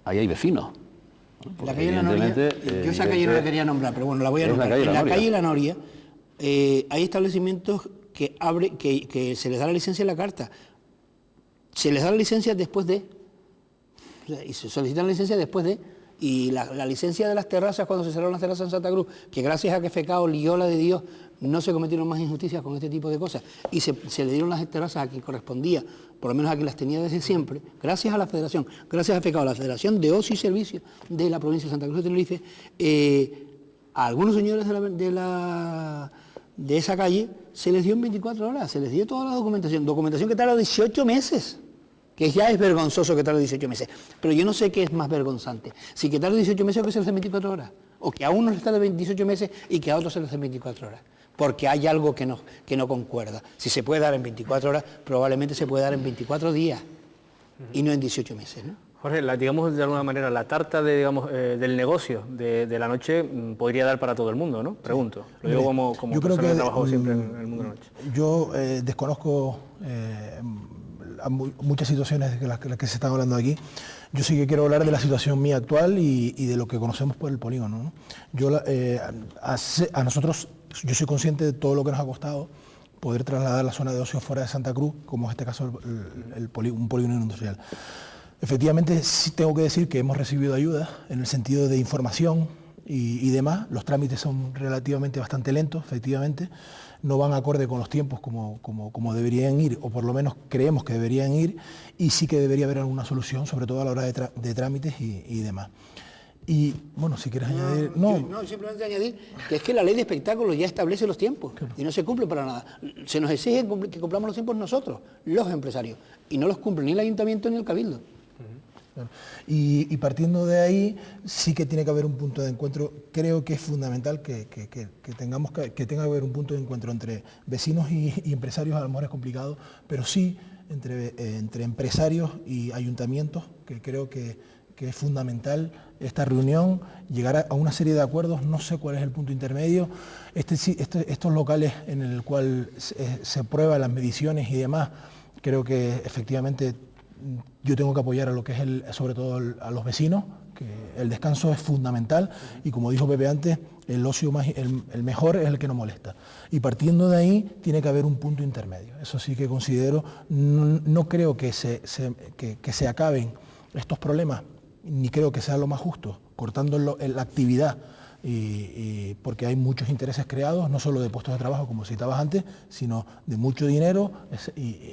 Ahí hay vecinos. La calle de la Noria, yo esa calle no la quería nombrar, pero bueno, la voy a nombrar. En la calle de la Noria hay establecimientos que se les da la licencia en la carta. Se les da la licencia después de... y se solicita la licencia después de... Y la licencia de las terrazas, cuando se cerraron las terrazas en Santa Cruz, que gracias a que FECAO lió la de Dios, no se cometieron más injusticias con este tipo de cosas, y se le dieron las terrazas a quien correspondía, por lo menos a quien las tenía desde siempre, gracias a la Federación, gracias a FECAO, la Federación de Ocio y Servicios de la provincia de Santa Cruz de Tenerife, a algunos señores de esa calle se les dio en 24 horas, se les dio toda la documentación que tarda 18 meses. Que ya es vergonzoso que tarde 18 meses, pero yo no sé qué es más vergonzante, si que tarde 18 meses o que se les den 24 horas, o que a unos les tarde 18 meses y que a otros se les den 24 horas, porque hay algo que no concuerda. Si se puede dar en 24 horas, probablemente se puede dar en 24 días, y no en 18 meses, ¿no? Jorge, digamos de alguna manera, la tarta del negocio de la noche podría dar para todo el mundo, ¿no? Pregunto. Lo digo como yo creo persona que he trabajado siempre en el mundo de la noche. Yo desconozco muchas situaciones de las que se están hablando aquí. Yo sí que quiero hablar de la situación mía actual y de lo que conocemos por el polígono, ¿no? A nosotros, yo soy consciente de todo lo que nos ha costado poder trasladar la zona de ocio fuera de Santa Cruz, como en este caso un polígono industrial. Efectivamente, sí tengo que decir que hemos recibido ayuda en el sentido de información y demás. Los trámites son relativamente bastante lentos, efectivamente. No van acorde con los tiempos como deberían ir, o por lo menos creemos que deberían ir, y sí que debería haber alguna solución, sobre todo a la hora de trámites y demás. Y bueno, si quieres añadir... No, simplemente añadir que es que la ley de espectáculos ya establece los tiempos, claro, y no se cumple para nada. Se nos exige que cumplamos los tiempos nosotros, los empresarios, y no los cumple ni el ayuntamiento ni el cabildo. Y partiendo de ahí, sí que tiene que haber un punto de encuentro. Creo que es fundamental que tenga que haber un punto de encuentro entre vecinos y empresarios. A lo mejor es complicado, pero sí entre empresarios y ayuntamientos, que creo que es fundamental esta reunión, llegar a una serie de acuerdos. No sé cuál es el punto intermedio. Estos locales en el cual se prueban las mediciones y demás, creo que efectivamente yo tengo que apoyar a lo que es sobre todo a los vecinos, que el descanso es fundamental, y como dijo Pepe antes, el ocio el mejor es el que no molesta. Y partiendo de ahí tiene que haber un punto intermedio. Eso sí que considero, no creo que se acaben estos problemas, ni creo que sea lo más justo, cortando la actividad, porque hay muchos intereses creados, no solo de puestos de trabajo, como citabas antes, sino de mucho dinero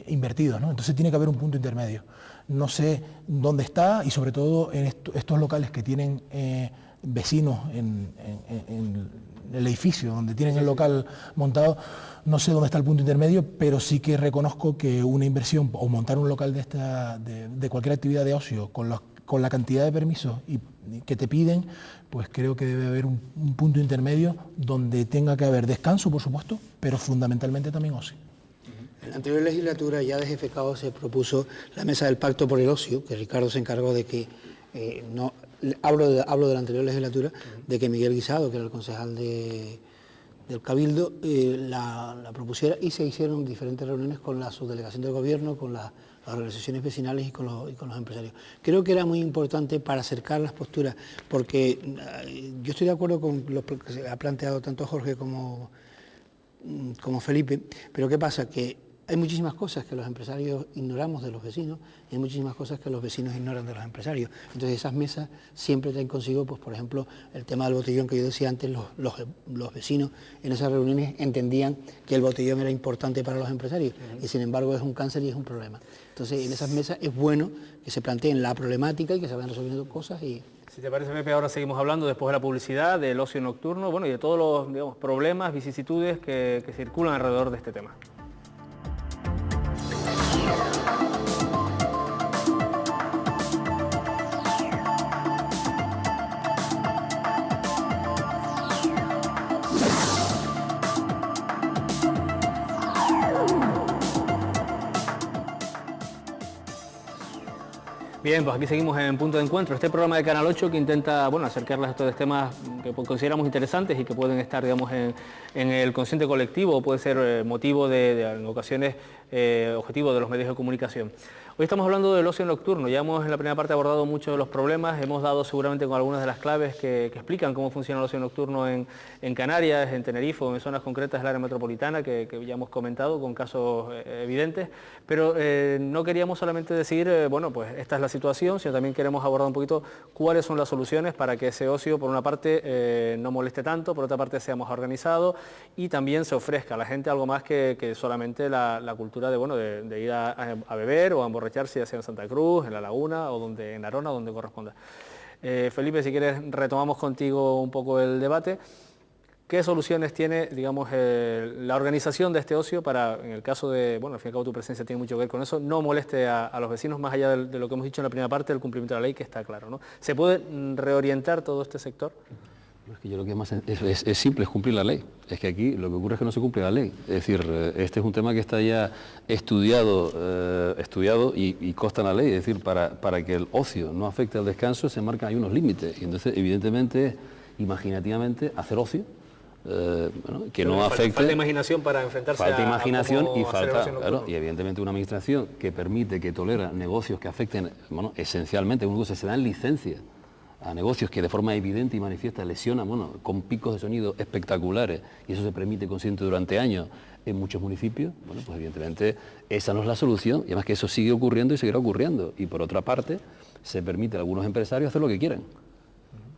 invertido, ¿no? Entonces tiene que haber un punto intermedio. No sé dónde está, y sobre todo en estos locales que tienen vecinos en el edificio, donde tienen el local montado, no sé dónde está el punto intermedio, pero sí que reconozco que una inversión o montar un local de cualquier actividad de ocio con la cantidad de permisos que te piden, pues creo que debe haber un punto intermedio donde tenga que haber descanso, por supuesto, pero fundamentalmente también ocio. En la anterior legislatura ya desde FECAO se propuso la mesa del pacto por el ocio, que Ricardo se encargó de que, hablo de la anterior legislatura, de que Miguel Guisado, que era el concejal del Cabildo, la propusiera, y se hicieron diferentes reuniones con la subdelegación del gobierno, con las organizaciones vecinales y con los empresarios. Creo que era muy importante para acercar las posturas, porque yo estoy de acuerdo con lo que se ha planteado tanto Jorge como Felipe, pero ¿qué pasa? Que hay muchísimas cosas que los empresarios ignoramos de los vecinos, y hay muchísimas cosas que los vecinos ignoran de los empresarios. Entonces esas mesas siempre traen consigo, pues por ejemplo, el tema del botellón que yo decía antes. Los vecinos en esas reuniones entendían que el botellón era importante para los empresarios, y sin embargo es un cáncer y es un problema. Entonces en esas mesas es bueno que se planteen la problemática y que se vayan resolviendo cosas. Y si te parece, Pepe, ahora seguimos hablando después de la publicidad, del ocio nocturno, bueno, y de todos los, digamos, problemas, vicisitudes que circulan alrededor de este tema. Bien, pues aquí seguimos en Punto de Encuentro, este programa de Canal 8 que intenta, bueno, acercarles a estos temas que consideramos interesantes y que pueden estar, digamos, en el consciente colectivo, o puede ser motivo en ocasiones, objetivo de los medios de comunicación. Hoy estamos hablando del ocio nocturno. Ya hemos en la primera parte abordado muchos de los problemas, hemos dado seguramente con algunas de las claves que explican cómo funciona el ocio nocturno en Canarias, en Tenerife o en zonas concretas del área metropolitana, que ya hemos comentado con casos evidentes, pero no queríamos solamente decir, bueno, pues esta es la situación, sino también queremos abordar un poquito cuáles son las soluciones para que ese ocio, por una parte, no moleste tanto, por otra parte, sea más organizado y también se ofrezca a la gente algo más que solamente la cultura de, bueno, de ir a beber o a emborracharse, ya sea en Santa Cruz, en La Laguna o en Arona, donde corresponda. Felipe, si quieres retomamos contigo un poco el debate. ¿Qué soluciones tiene, digamos, la organización de este ocio para, en el caso de, bueno, al fin y al cabo tu presencia tiene mucho que ver con eso, no moleste a los vecinos, más allá de lo que hemos dicho en la primera parte del cumplimiento de la ley, que está claro, ¿no? ¿Se puede reorientar todo este sector? Es que yo lo que más es simple, es cumplir la ley. Es que aquí lo que ocurre es que no se cumple la ley. Es decir, este es un tema que está ya estudiado y consta en la ley. Es decir, para que el ocio no afecte al descanso se marcan ahí unos límites. Y entonces, evidentemente, imaginativamente, hacer ocio, bueno, que no afecte... Falta imaginación para enfrentarse falta imaginación a y falta, claro, y evidentemente una administración que permite, que tolera negocios que afecten, bueno, esencialmente, se dan licencias a negocios que de forma evidente y manifiesta lesionan, bueno, con picos de sonido espectaculares, y eso se permite consciente durante años en muchos municipios, bueno, pues evidentemente esa no es la solución, y además que eso sigue ocurriendo y seguirá ocurriendo, y por otra parte, se permite a algunos empresarios hacer lo que quieran.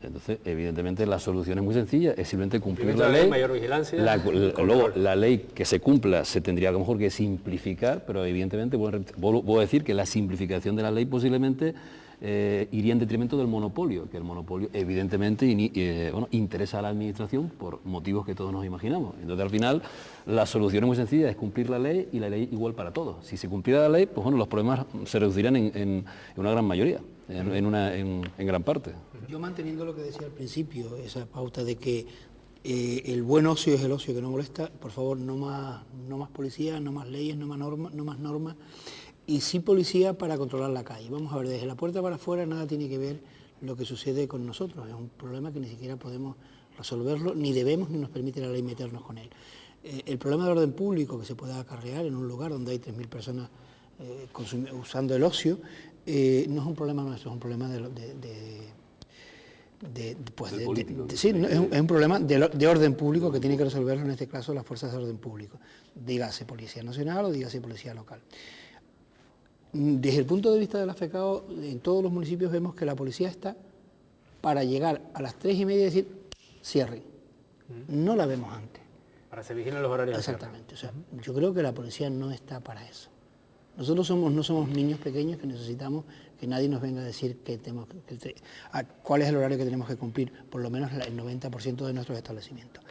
Entonces, evidentemente, la solución es muy sencilla, es simplemente cumplir la ley. Mayor vigilancia. Luego, la ley que se cumpla se tendría a lo mejor que simplificar, pero evidentemente, vuelvo a decir que la simplificación de la ley posiblemente iría en detrimento del monopolio, que el monopolio evidentemente bueno, interesa a la administración por motivos que todos nos imaginamos. Entonces, al final, la solución es muy sencilla, es cumplir la ley y la ley igual para todos. Si se cumpliera la ley, pues bueno, los problemas se reducirían en una gran mayoría, en gran parte. Yo manteniendo lo que decía al principio, esa pauta de que el buen ocio es el ocio que no molesta, por favor, no más policía, no más leyes, no más normas, y sí policía para controlar la calle. Vamos a ver, desde la puerta para afuera nada tiene que ver lo que sucede con nosotros, es un problema que ni siquiera podemos resolverlo, ni debemos, ni nos permite la ley meternos con él. El problema de orden público que se pueda acarrear en un lugar donde hay 3.000 personas usando el ocio, no es un problema nuestro, es un problema sí, es un problema de orden público que tiene que resolverlo en este caso las fuerzas de orden público, dígase Policía Nacional o dígase Policía Local. Desde el punto de vista de la FECAO, en todos los municipios vemos que la policía está para llegar a las 3:30 y decir cierren. No la vemos antes. Para que se vigilen los horarios. Exactamente. O sea, yo creo que la policía no está para eso. Nosotros no somos niños pequeños que necesitamos que nadie nos venga a decir cuál es el horario que tenemos que cumplir, por lo menos el 90% de nuestros establecimientos.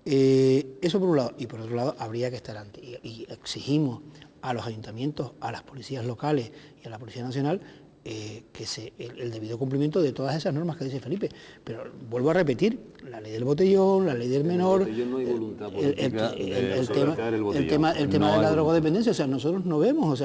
Eso por un lado. Y por otro lado, habría que estar antes. Y exigimos a los ayuntamientos, a las policías locales y a la Policía Nacional el debido cumplimiento de todas esas normas que dice Felipe. Pero vuelvo a repetir, la ley del botellón, la ley del menor, el tema de la drogodependencia, o sea, nosotros no vemos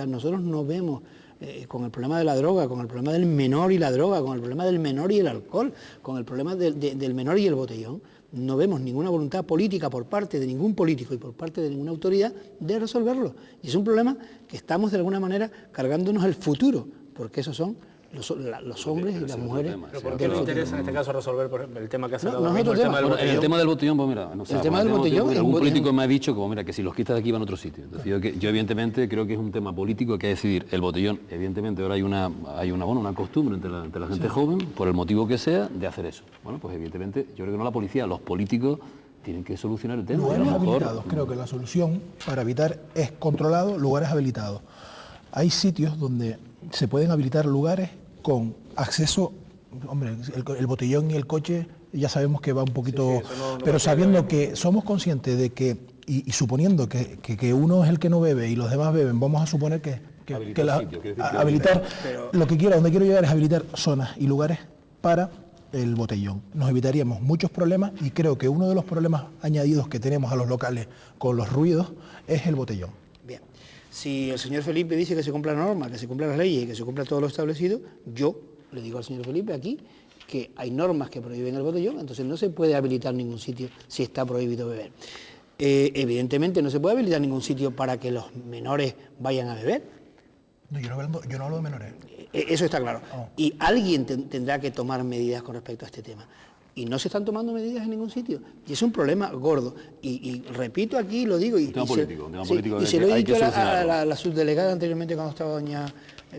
con el problema de la droga, con el problema del menor y la droga, con el problema del menor y el alcohol, con el problema del menor y el botellón, no vemos ninguna voluntad política por parte de ningún político y por parte de ninguna autoridad de resolverlo. Y es un problema que estamos de alguna manera cargándonos el futuro, porque esos son los hombres y las mujeres. ¿Pero por qué le interesa en este caso resolver el tema que ha sacado? El tema del botellón, pues mira, el tema del botellón, algún político me ha dicho como mira que si los quitas de aquí van a otro sitio. Entonces yo evidentemente creo que es un tema político que hay que decidir. El botellón, evidentemente ahora hay una costumbre entre la gente joven, por el motivo que sea, de hacer eso. Bueno, pues evidentemente yo creo que no la policía, los políticos tienen que solucionar el tema. Lugares habilitados, creo que la solución para evitar es controlado, lugares habilitados. Hay sitios donde se pueden habilitar lugares con acceso, hombre, el botellón y el coche ya sabemos que va un poquito, pero sabiendo que somos conscientes de que, y suponiendo que uno es el que no bebe y los demás beben, vamos a suponer que habilitar lo que quiera, donde quiero llegar es habilitar zonas y lugares para el botellón. Nos evitaríamos muchos problemas y creo que uno de los problemas añadidos que tenemos a los locales con los ruidos es el botellón. Bien. Si el señor Felipe dice que se cumpla la norma, que se cumplan las leyes y que se cumpla todo lo establecido, yo le digo al señor Felipe aquí que hay normas que prohíben el botellón, entonces no se puede habilitar ningún sitio si está prohibido beber. Evidentemente no se puede habilitar ningún sitio para que los menores vayan a beber, No, yo no hablo de menores. Eso está claro. Oh. Y alguien tendrá que tomar medidas con respecto a este tema. Y no se están tomando medidas en ningún sitio. Y es un problema gordo. Y repito aquí, lo digo... Un tema político y se lo he hay dicho que a la subdelegada anteriormente cuando estaba doña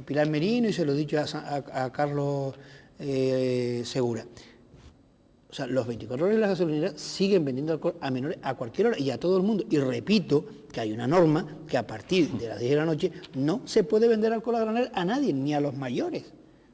Pilar Merino, y se lo he dicho a Carlos Segura. O sea, los 24 horas de las gasolineras siguen vendiendo alcohol a menores a cualquier hora y a todo el mundo. Y repito que hay una norma que a partir de las 10 de la noche no se puede vender alcohol a granel a nadie, ni a los mayores,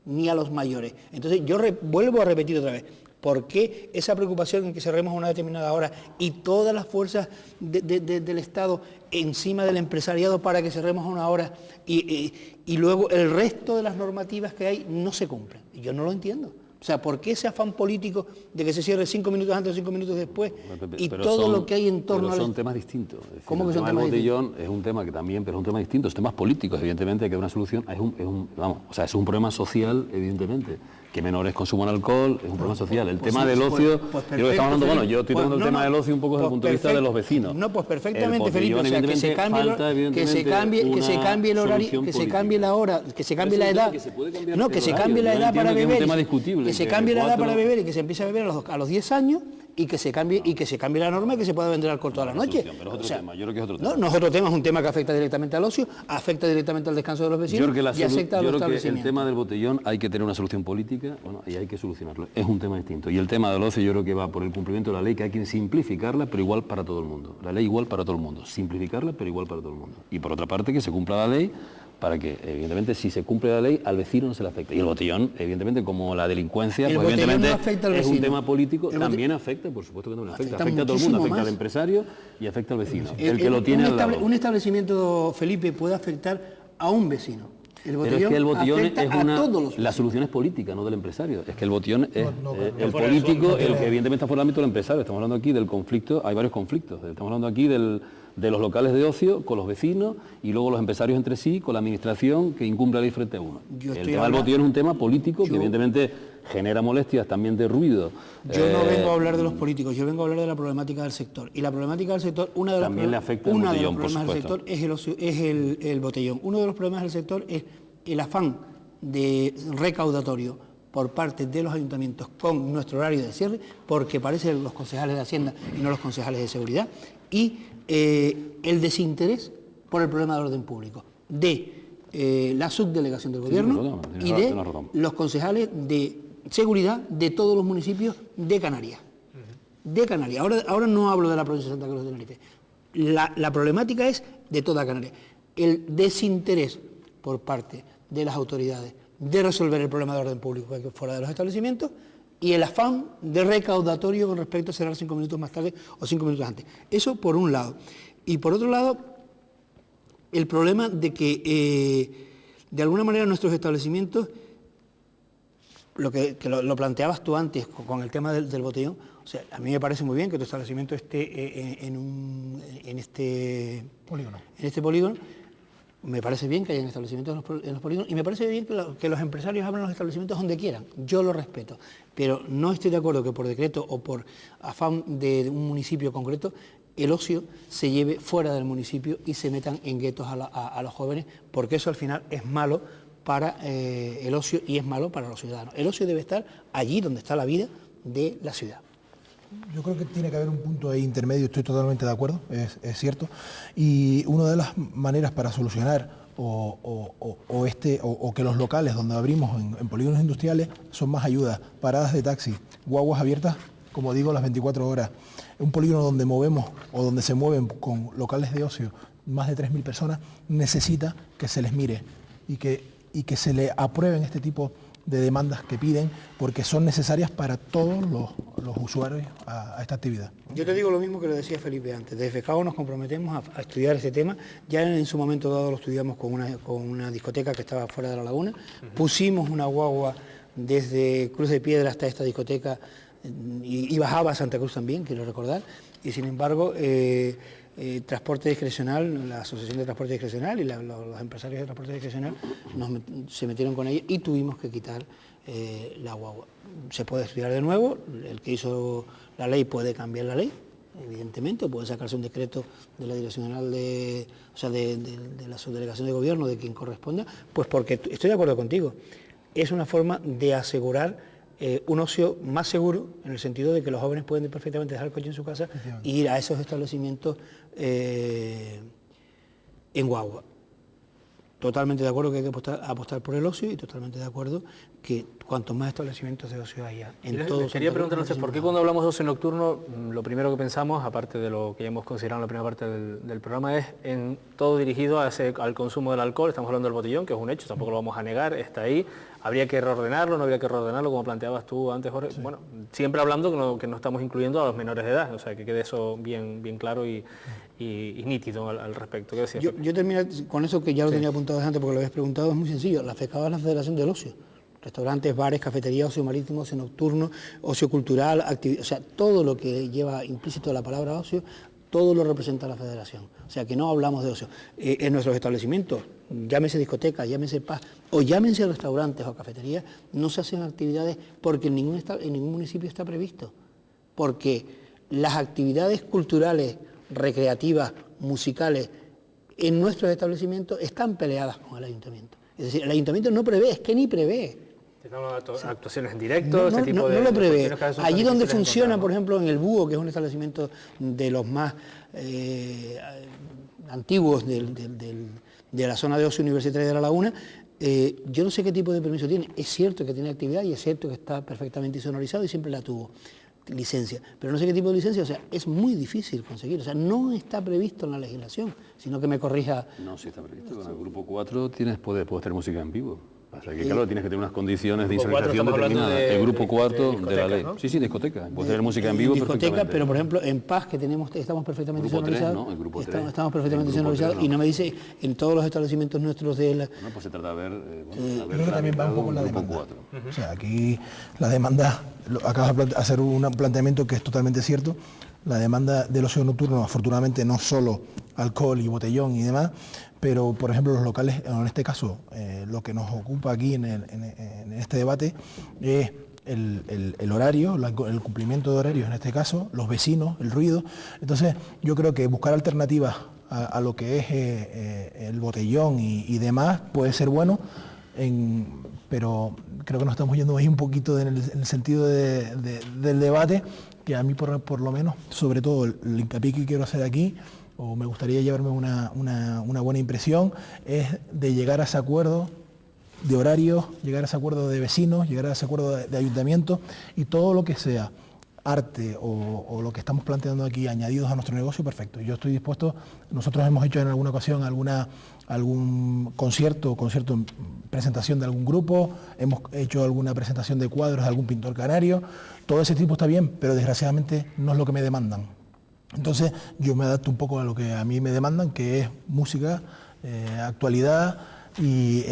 ni a los mayores. Entonces yo vuelvo a repetir otra vez, ¿por qué esa preocupación en que cerremos a una determinada hora y todas las fuerzas del Estado encima del empresariado para que cerremos a una hora y luego el resto de las normativas que hay no se cumplen? Yo no lo entiendo. O sea, ¿por qué ese afán político de que se cierre 5 minutos antes o 5 minutos después? Y todo lo que hay en torno a... son temas distintos. Es decir, ¿Cómo que son temas temas distintos? El botellón es un tema que también, pero es un tema distinto. Son temas políticos, evidentemente, que hay una solución. Es un problema social, evidentemente. Que menores consuman alcohol, es un problema social. El tema del ocio, yo estamos hablando, yo estoy tomando el tema del ocio un poco desde el punto de vista de los vecinos. No, pues perfectamente, Felipe, o sea, que se cambie el horario, que se cambie la hora, que se cambie la edad. No, que se cambie la edad para beber. Que se cambie la edad para beber y que se empiece a beber a los 10 años. Y que se cambie la norma y que se pueda vender alcohol toda la noche. Pero es otro tema, yo creo que es otro tema. No es otro tema, es un tema que afecta directamente al ocio, afecta directamente al descanso de los vecinos y afecta a los establecimientos. El tema del botellón hay que tener una solución política, y hay que solucionarlo. Es un tema distinto. Y el tema del ocio yo creo que va por el cumplimiento de la ley, que hay que simplificarla, pero igual para todo el mundo. La ley igual para todo el mundo. Simplificarla, pero igual para todo el mundo. Y por otra parte, que se cumpla la ley, para que, evidentemente, si se cumple la ley, al vecino no se le afecte. Y el botellón, evidentemente, como la delincuencia, pues, evidentemente no afecta al es vecino. un tema político, también afecta, por supuesto que también afecta a todo el mundo, afecta al empresario y afecta al vecino, el que lo tiene al lado. Un establecimiento, Felipe, puede afectar a un vecino. Pero es que el botellón la solución es política, no del empresario. Es que el botellón es el político, el que evidentemente está fuera del ámbito del empresario. Estamos hablando aquí del conflicto, hay varios conflictos. Estamos hablando aquí de los locales de ocio con los vecinos y luego los empresarios entre sí, con la administración que incumple la ley frente a uno. El tema del botellón es un tema político que evidentemente genera molestias, también de ruido. Yo no vengo a hablar de los políticos, yo vengo a hablar de la problemática del sector. Y la problemática del sector, una de los problemas del sector es el botellón. Uno de los problemas del sector es el afán de recaudatorio por parte de los ayuntamientos con nuestro horario de cierre, porque parecen los concejales de Hacienda y no los concejales de Seguridad, y el desinterés por el problema de orden público de la subdelegación del gobierno y de los concejales de Seguridad de todos los municipios de Canarias. De Canarias. Ahora no hablo de la provincia de Santa Cruz de Tenerife. La problemática es de toda Canarias. El desinterés por parte de las autoridades de resolver el problema de orden público fuera de los establecimientos y el afán de recaudatorio con respecto a cerrar 5 minutos más tarde o 5 minutos antes. Eso por un lado. Y por otro lado, el problema de que de alguna manera nuestros establecimientos, lo planteabas tú antes con el tema del botellón, o sea, a mí me parece muy bien que tu establecimiento esté en este polígono. Me parece bien que haya establecimientos en los polígonos y me parece bien que los empresarios abran los establecimientos donde quieran. Yo lo respeto, pero no estoy de acuerdo que por decreto o por afán de un municipio concreto el ocio se lleve fuera del municipio y se metan en guetos a los jóvenes, porque eso al final es malo para el ocio y es malo para los ciudadanos. El ocio debe estar allí donde está la vida de la ciudad. Yo creo que tiene que haber un punto ahí intermedio, estoy totalmente de acuerdo, es cierto, y una de las maneras para solucionar o que los locales donde abrimos en polígonos industriales son más ayudas, paradas de taxi, guaguas abiertas, como digo, las 24 horas, un polígono donde movemos o donde se mueven con locales de ocio más de 3.000 personas, necesita que se les mire y que se le aprueben este tipo de demandas que piden, porque son necesarias para todos los usuarios a esta actividad. Yo te digo lo mismo que lo decía Felipe antes. Desde FECAO nos comprometemos a estudiar este tema. Ya en su momento dado lo estudiamos con una discoteca que estaba fuera de la laguna. Pusimos una guagua desde Cruz de Piedra hasta esta discoteca y bajaba a Santa Cruz también, quiero recordar. Y sin embargo, Transporte Discrecional, la Asociación de Transporte Discrecional y los empresarios de Transporte Discrecional se metieron con ella y tuvimos que quitar la guagua. Se puede estudiar de nuevo, el que hizo la ley puede cambiar la ley evidentemente, o puede sacarse un decreto de la Dirección General de la Subdelegación de Gobierno, de quien corresponda, pues porque estoy de acuerdo contigo, es una forma de asegurar un ocio más seguro, en el sentido de que los jóvenes pueden perfectamente dejar el coche en su casa e ir a esos establecimientos en guagua. Totalmente de acuerdo que hay que apostar por el ocio y totalmente de acuerdo que cuantos más establecimientos de ocio haya en todos. Quería preguntarle, ¿por qué cuando hablamos de ocio nocturno, lo primero que pensamos, aparte de lo que ya hemos considerado en la primera parte del programa, es en todo dirigido al consumo del alcohol? Estamos hablando del botellón, que es un hecho, tampoco lo vamos a negar, está ahí. ¿Habría que reordenarlo, no habría que reordenarlo, como planteabas tú antes, Jorge? Sí. Bueno, siempre hablando que no estamos incluyendo a los menores de edad, o sea, que quede eso bien claro y nítido al respecto. ¿Qué decías? Yo termino con eso, que ya lo tenía apuntado antes porque lo habías preguntado. Es muy sencillo. La FECAO es la Federación del Ocio. Restaurantes, bares, cafeterías, ocio marítimo, ocio nocturno, ocio cultural, o sea, todo lo que lleva implícito la palabra ocio, todo lo representa la Federación. O sea, que no hablamos de ocio. En nuestros establecimientos, llámese discotecas, llámese pubs, o llámense restaurantes o cafeterías, no se hacen actividades porque en ningún municipio está previsto. Porque las actividades culturales, recreativas, musicales, en nuestros establecimientos están peleadas con el ayuntamiento. Es decir, el ayuntamiento no prevé, es que ni prevé. Actuaciones en directo, este tipo de... No lo prevé. Allí donde funciona, por ejemplo, en el Búho, que es un establecimiento de los más antiguos de la zona de ocio universitaria de La Laguna, yo no sé qué tipo de permiso tiene. Es cierto que tiene actividad y es cierto que está perfectamente insonorizado y siempre la tuvo, licencia, pero no sé qué tipo de licencia, o sea, es muy difícil conseguir, o sea, no está previsto en la legislación, sino que me corrija. No, sí está previsto, con el grupo 4 puedes tener música en vivo. Pasa que, claro, tienes que tener unas condiciones de insonorización determinadas. El grupo 4 de la ley. ¿No? Sí, discoteca. Puedes tener música en vivo discoteca, pero por ejemplo, en Paz, que estamos perfectamente insonorizados. El grupo 3. Estamos perfectamente insonorizados y no me dice en todos los establecimientos nuestros de la... Bueno, pues se trata de ver... creo que también va un poco la demanda. O sea, aquí la demanda, acabas de hacer un planteamiento que es totalmente cierto. La demanda del ocio nocturno, afortunadamente, no solo alcohol y botellón y demás, pero por ejemplo los locales, en este caso, lo que nos ocupa aquí en este debate es el horario, el cumplimiento de horarios en este caso, los vecinos, el ruido. Entonces yo creo que buscar alternativas a lo que es el botellón y demás puede ser bueno, pero creo que nos estamos yendo ahí un poquito en el sentido del debate, que a mí por lo menos, sobre todo el hincapié que quiero hacer aquí, o me gustaría llevarme una buena impresión, es de llegar a ese acuerdo de horarios, llegar a ese acuerdo de vecinos, llegar a ese acuerdo de ayuntamientos, y todo lo que sea arte o lo que estamos planteando aquí añadidos a nuestro negocio, perfecto. Yo estoy dispuesto. Nosotros hemos hecho en alguna ocasión algún concierto, presentación de algún grupo, hemos hecho alguna presentación de cuadros de algún pintor canario. Todo ese tipo está bien, pero desgraciadamente no es lo que me demandan. Entonces yo me adapto un poco a lo que a mí me demandan, que es música, actualidad, y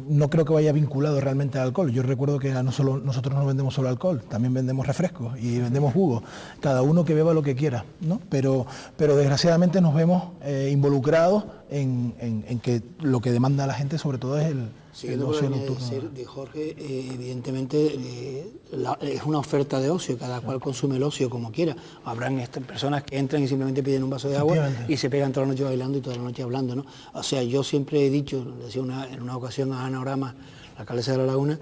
no creo que vaya vinculado realmente al alcohol. Yo recuerdo que nosotros no vendemos solo alcohol, también vendemos refrescos y vendemos jugos, cada uno que beba lo que quiera, ¿no? Pero desgraciadamente nos vemos involucrados en que lo que demanda la gente sobre todo es el ocio nocturno. De Jorge, evidentemente es una oferta de ocio, cada cual consume el ocio como quiera. Habrán personas que entran y simplemente piden un vaso de agua y se pegan toda la noche bailando y toda la noche hablando, ¿no? O sea, yo siempre he dicho, decía en una ocasión a Ana Orama, la alcaldesa de La Laguna,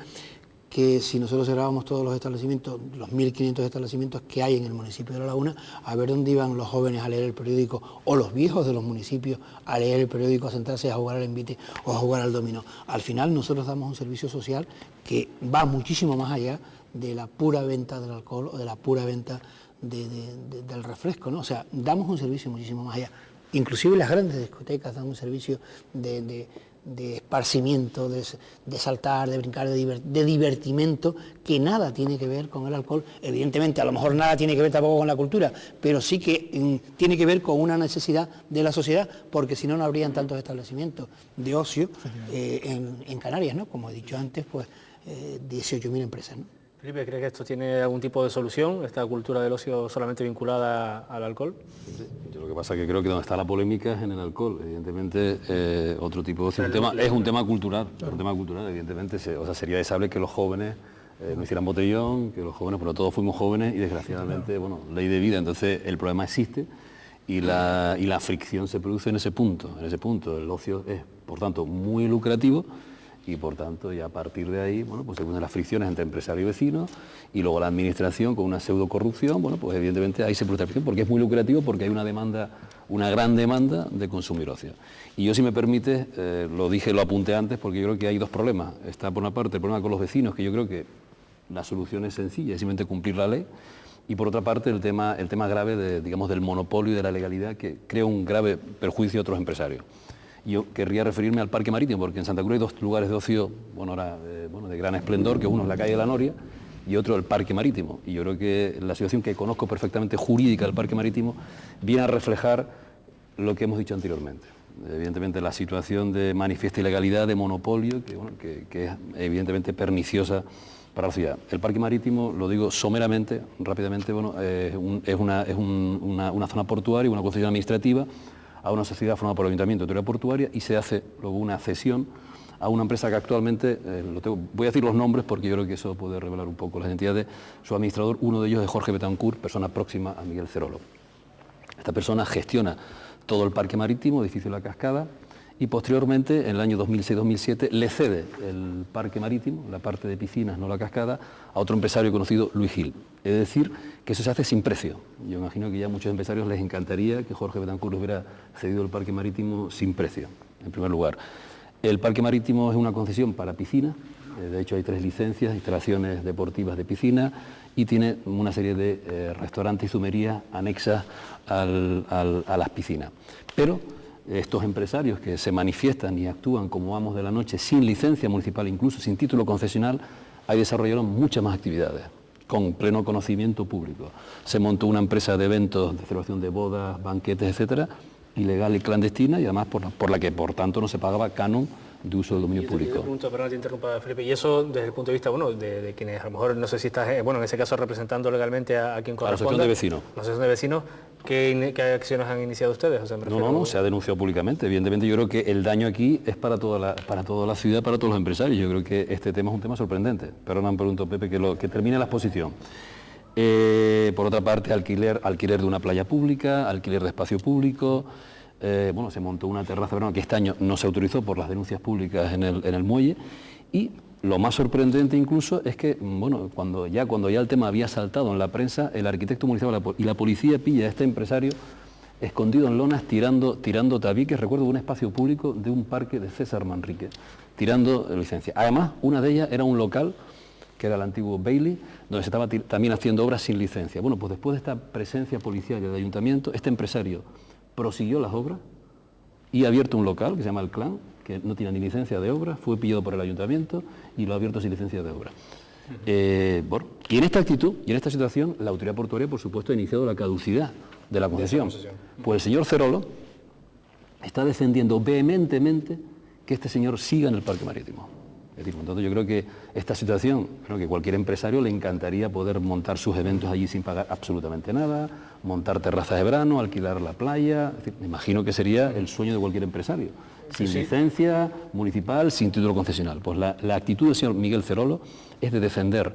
que si nosotros cerrábamos todos los establecimientos, los 1.500 establecimientos que hay en el municipio de La Laguna, a ver dónde iban los jóvenes a leer el periódico, o los viejos de los municipios a leer el periódico, a sentarse a jugar al envite o a jugar al dominó. Al final nosotros damos un servicio social que va muchísimo más allá de la pura venta del alcohol o de la pura venta del refresco, ¿no? O sea, damos un servicio muchísimo más allá. Inclusive las grandes discotecas dan un servicio de esparcimiento, de saltar, de brincar, de divertimento, que nada tiene que ver con el alcohol. Evidentemente, a lo mejor nada tiene que ver tampoco con la cultura, pero sí que tiene que ver con una necesidad de la sociedad, porque si no, no habrían tantos establecimientos de ocio en Canarias, ¿no? Como he dicho antes, pues 18.000 empresas, ¿no? Felipe, ¿crees que esto tiene algún tipo de solución, esta cultura del ocio solamente vinculada al alcohol? Yo lo que pasa es que creo que donde está la polémica es en el alcohol. Evidentemente, otro tipo de ocio es un tema cultural. Un tema cultural, evidentemente, sería deseable que los jóvenes no hicieran botellón, que los jóvenes, pero todos fuimos jóvenes y desgraciadamente, bueno, ley de vida, entonces el problema existe y la fricción se produce en ese punto. El ocio es, por tanto, muy lucrativo y, por tanto, ya a partir de ahí, bueno, pues se ponen las fricciones entre empresario y vecino y luego la administración con una pseudo corrupción, bueno, pues evidentemente ahí se produce la fricción porque es muy lucrativo, porque hay una gran demanda de consumir ocio. Y yo, si me permite, lo apunté antes, porque yo creo que hay dos problemas. Está, por una parte, el problema con los vecinos, que yo creo que la solución es sencilla, es simplemente cumplir la ley, y por otra parte el tema grave del monopolio y de la legalidad, que crea un grave perjuicio a otros empresarios. Yo querría referirme al Parque Marítimo, porque en Santa Cruz hay dos lugares de ocio, de gran esplendor, que uno es la calle de la Noria y otro el Parque Marítimo. Y yo creo que la situación que conozco perfectamente jurídica del Parque Marítimo viene a reflejar lo que hemos dicho anteriormente. Evidentemente la situación de manifiesta ilegalidad, de monopolio, que es evidentemente perniciosa para la ciudad. El Parque Marítimo, lo digo someramente, rápidamente, es una zona portuaria, una concesión administrativa a una sociedad formada por el Ayuntamiento de Autoridad Portuaria, y se hace luego una cesión a una empresa que actualmente, voy a decir los nombres porque yo creo que eso puede revelar un poco las entidades. Su administrador, uno de ellos es Jorge Betancourt, persona próxima a Miguel Cerolo. Esta persona gestiona todo el Parque Marítimo, edificio La Cascada, y posteriormente, en el año 2006-2007, le cede el Parque Marítimo, la parte de piscinas, no La Cascada, a otro empresario conocido, Luis Gil. Es decir, que eso se hace sin precio. Yo imagino que ya a muchos empresarios les encantaría que Jorge Betancourt hubiera cedido el Parque Marítimo sin precio, en primer lugar. El Parque Marítimo es una concesión para piscinas, de hecho hay 3 licencias, instalaciones deportivas de piscina, y tiene una serie de restaurantes y zumerías anexas a las piscinas. Pero estos empresarios que se manifiestan y actúan como amos de la noche sin licencia municipal, incluso sin título concesional, ahí desarrollaron muchas más actividades, con pleno conocimiento público. Se montó una empresa de eventos, de celebración de bodas, banquetes, etcétera, ilegal y clandestina, y además por la que, por tanto, no se pagaba canon de uso del dominio público. Perdón, te interrumpa, Felipe, y eso desde el punto de vista, de quienes a lo mejor, no sé si estás, en ese caso representando legalmente a quien corresponda. A la asociación de vecinos. La asociación de vecinos, ¿qué acciones han iniciado ustedes? O sea, no, se ha denunciado públicamente. Evidentemente yo creo que el daño aquí es para toda la ciudad, para todos los empresarios. Yo creo que este tema es un tema sorprendente. Perdona, me pregunto, Pepe, que termine la exposición. Por otra parte, alquiler de una playa pública, alquiler de espacio público. Se montó una terraza que este año no se autorizó por las denuncias públicas en el muelle, y lo más sorprendente incluso es que cuando ya el tema había saltado en la prensa, el arquitecto municipal y la policía pilla a este empresario escondido en lonas tirando tabiques, recuerdo, de un espacio público de un parque de César Manrique, tirando licencia. Además, una de ellas era un local que era el antiguo Bailey, donde se estaba también haciendo obras sin licencia. Bueno, pues después de esta presencia policial del ayuntamiento, este empresario prosiguió las obras y ha abierto un local que se llama El Clan, que no tiene ni licencia de obra, fue pillado por el ayuntamiento y lo ha abierto sin licencia de obra. Y en esta actitud y en esta situación, la autoridad portuaria, por supuesto, ha iniciado la caducidad de la concesión. Pues el señor Cerolo está defendiendo vehementemente que este señor siga en el Parque Marítimo. Es decir, entonces yo creo que esta situación, creo que cualquier empresario le encantaría poder montar sus eventos allí sin pagar absolutamente nada, montar terrazas de verano, alquilar la playa. Es decir, me imagino que sería el sueño de cualquier empresario. Sin licencia municipal, sin título concesional. Pues la actitud del señor Miguel Cerolo es de defender,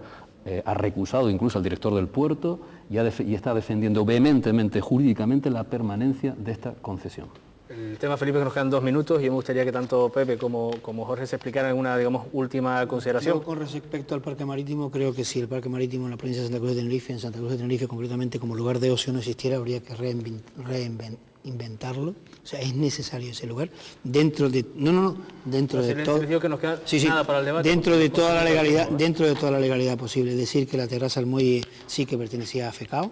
ha recusado incluso al director del puerto y está defendiendo vehementemente, jurídicamente, la permanencia de esta concesión. El tema, Felipe, que nos quedan 2 minutos y me gustaría que tanto Pepe como Jorge se explicaran en una, última consideración. Yo, con respecto al Parque Marítimo, creo que si el Parque Marítimo en la provincia de Santa Cruz de Tenerife, en Santa Cruz de Tenerife concretamente, como lugar de ocio no existiera, habría que reinventarlo. O sea, es necesario ese lugar dentro de todo, que nos queda nada para el debate, dentro de toda la legalidad posible. Es decir, que la terraza del muelle sí que pertenecía a FECAO.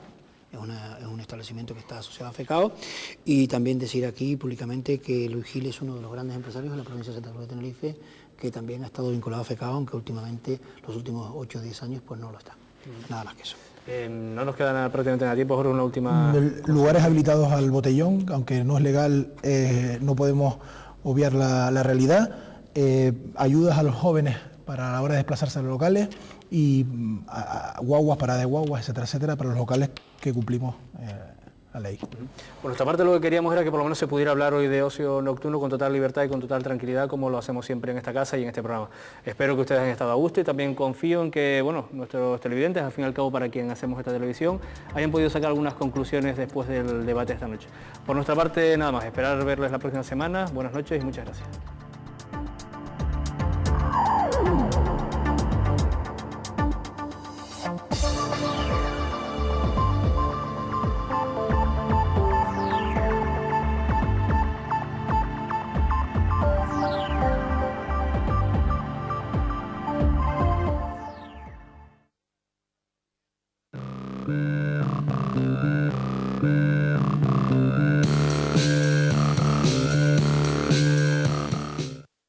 Es un establecimiento que está asociado a FECAO, y también decir aquí públicamente que Luis Gil es uno de los grandes empresarios de la provincia de Santa Cruz de Tenerife, que también ha estado vinculado a FECAO, aunque últimamente, los últimos 8 o 10 años, pues no lo está. Nada más que eso. No nos queda prácticamente nada tiempo, Jorge, una última... Lugares habilitados al botellón, aunque no es legal, no podemos obviar la realidad. Ayudas a los jóvenes para la hora de desplazarse a los locales, y guaguas, parada de guaguas, etcétera, etcétera, para los locales que cumplimos la ley. Por nuestra parte lo que queríamos era que por lo menos se pudiera hablar hoy de ocio nocturno con total libertad y con total tranquilidad, como lo hacemos siempre en esta casa y en este programa. Espero que ustedes hayan estado a gusto y también confío en que, bueno, nuestros televidentes, al fin y al cabo para quien hacemos esta televisión, hayan podido sacar algunas conclusiones después del debate esta noche. Por nuestra parte nada más, esperar verles la próxima semana. Buenas noches y muchas gracias.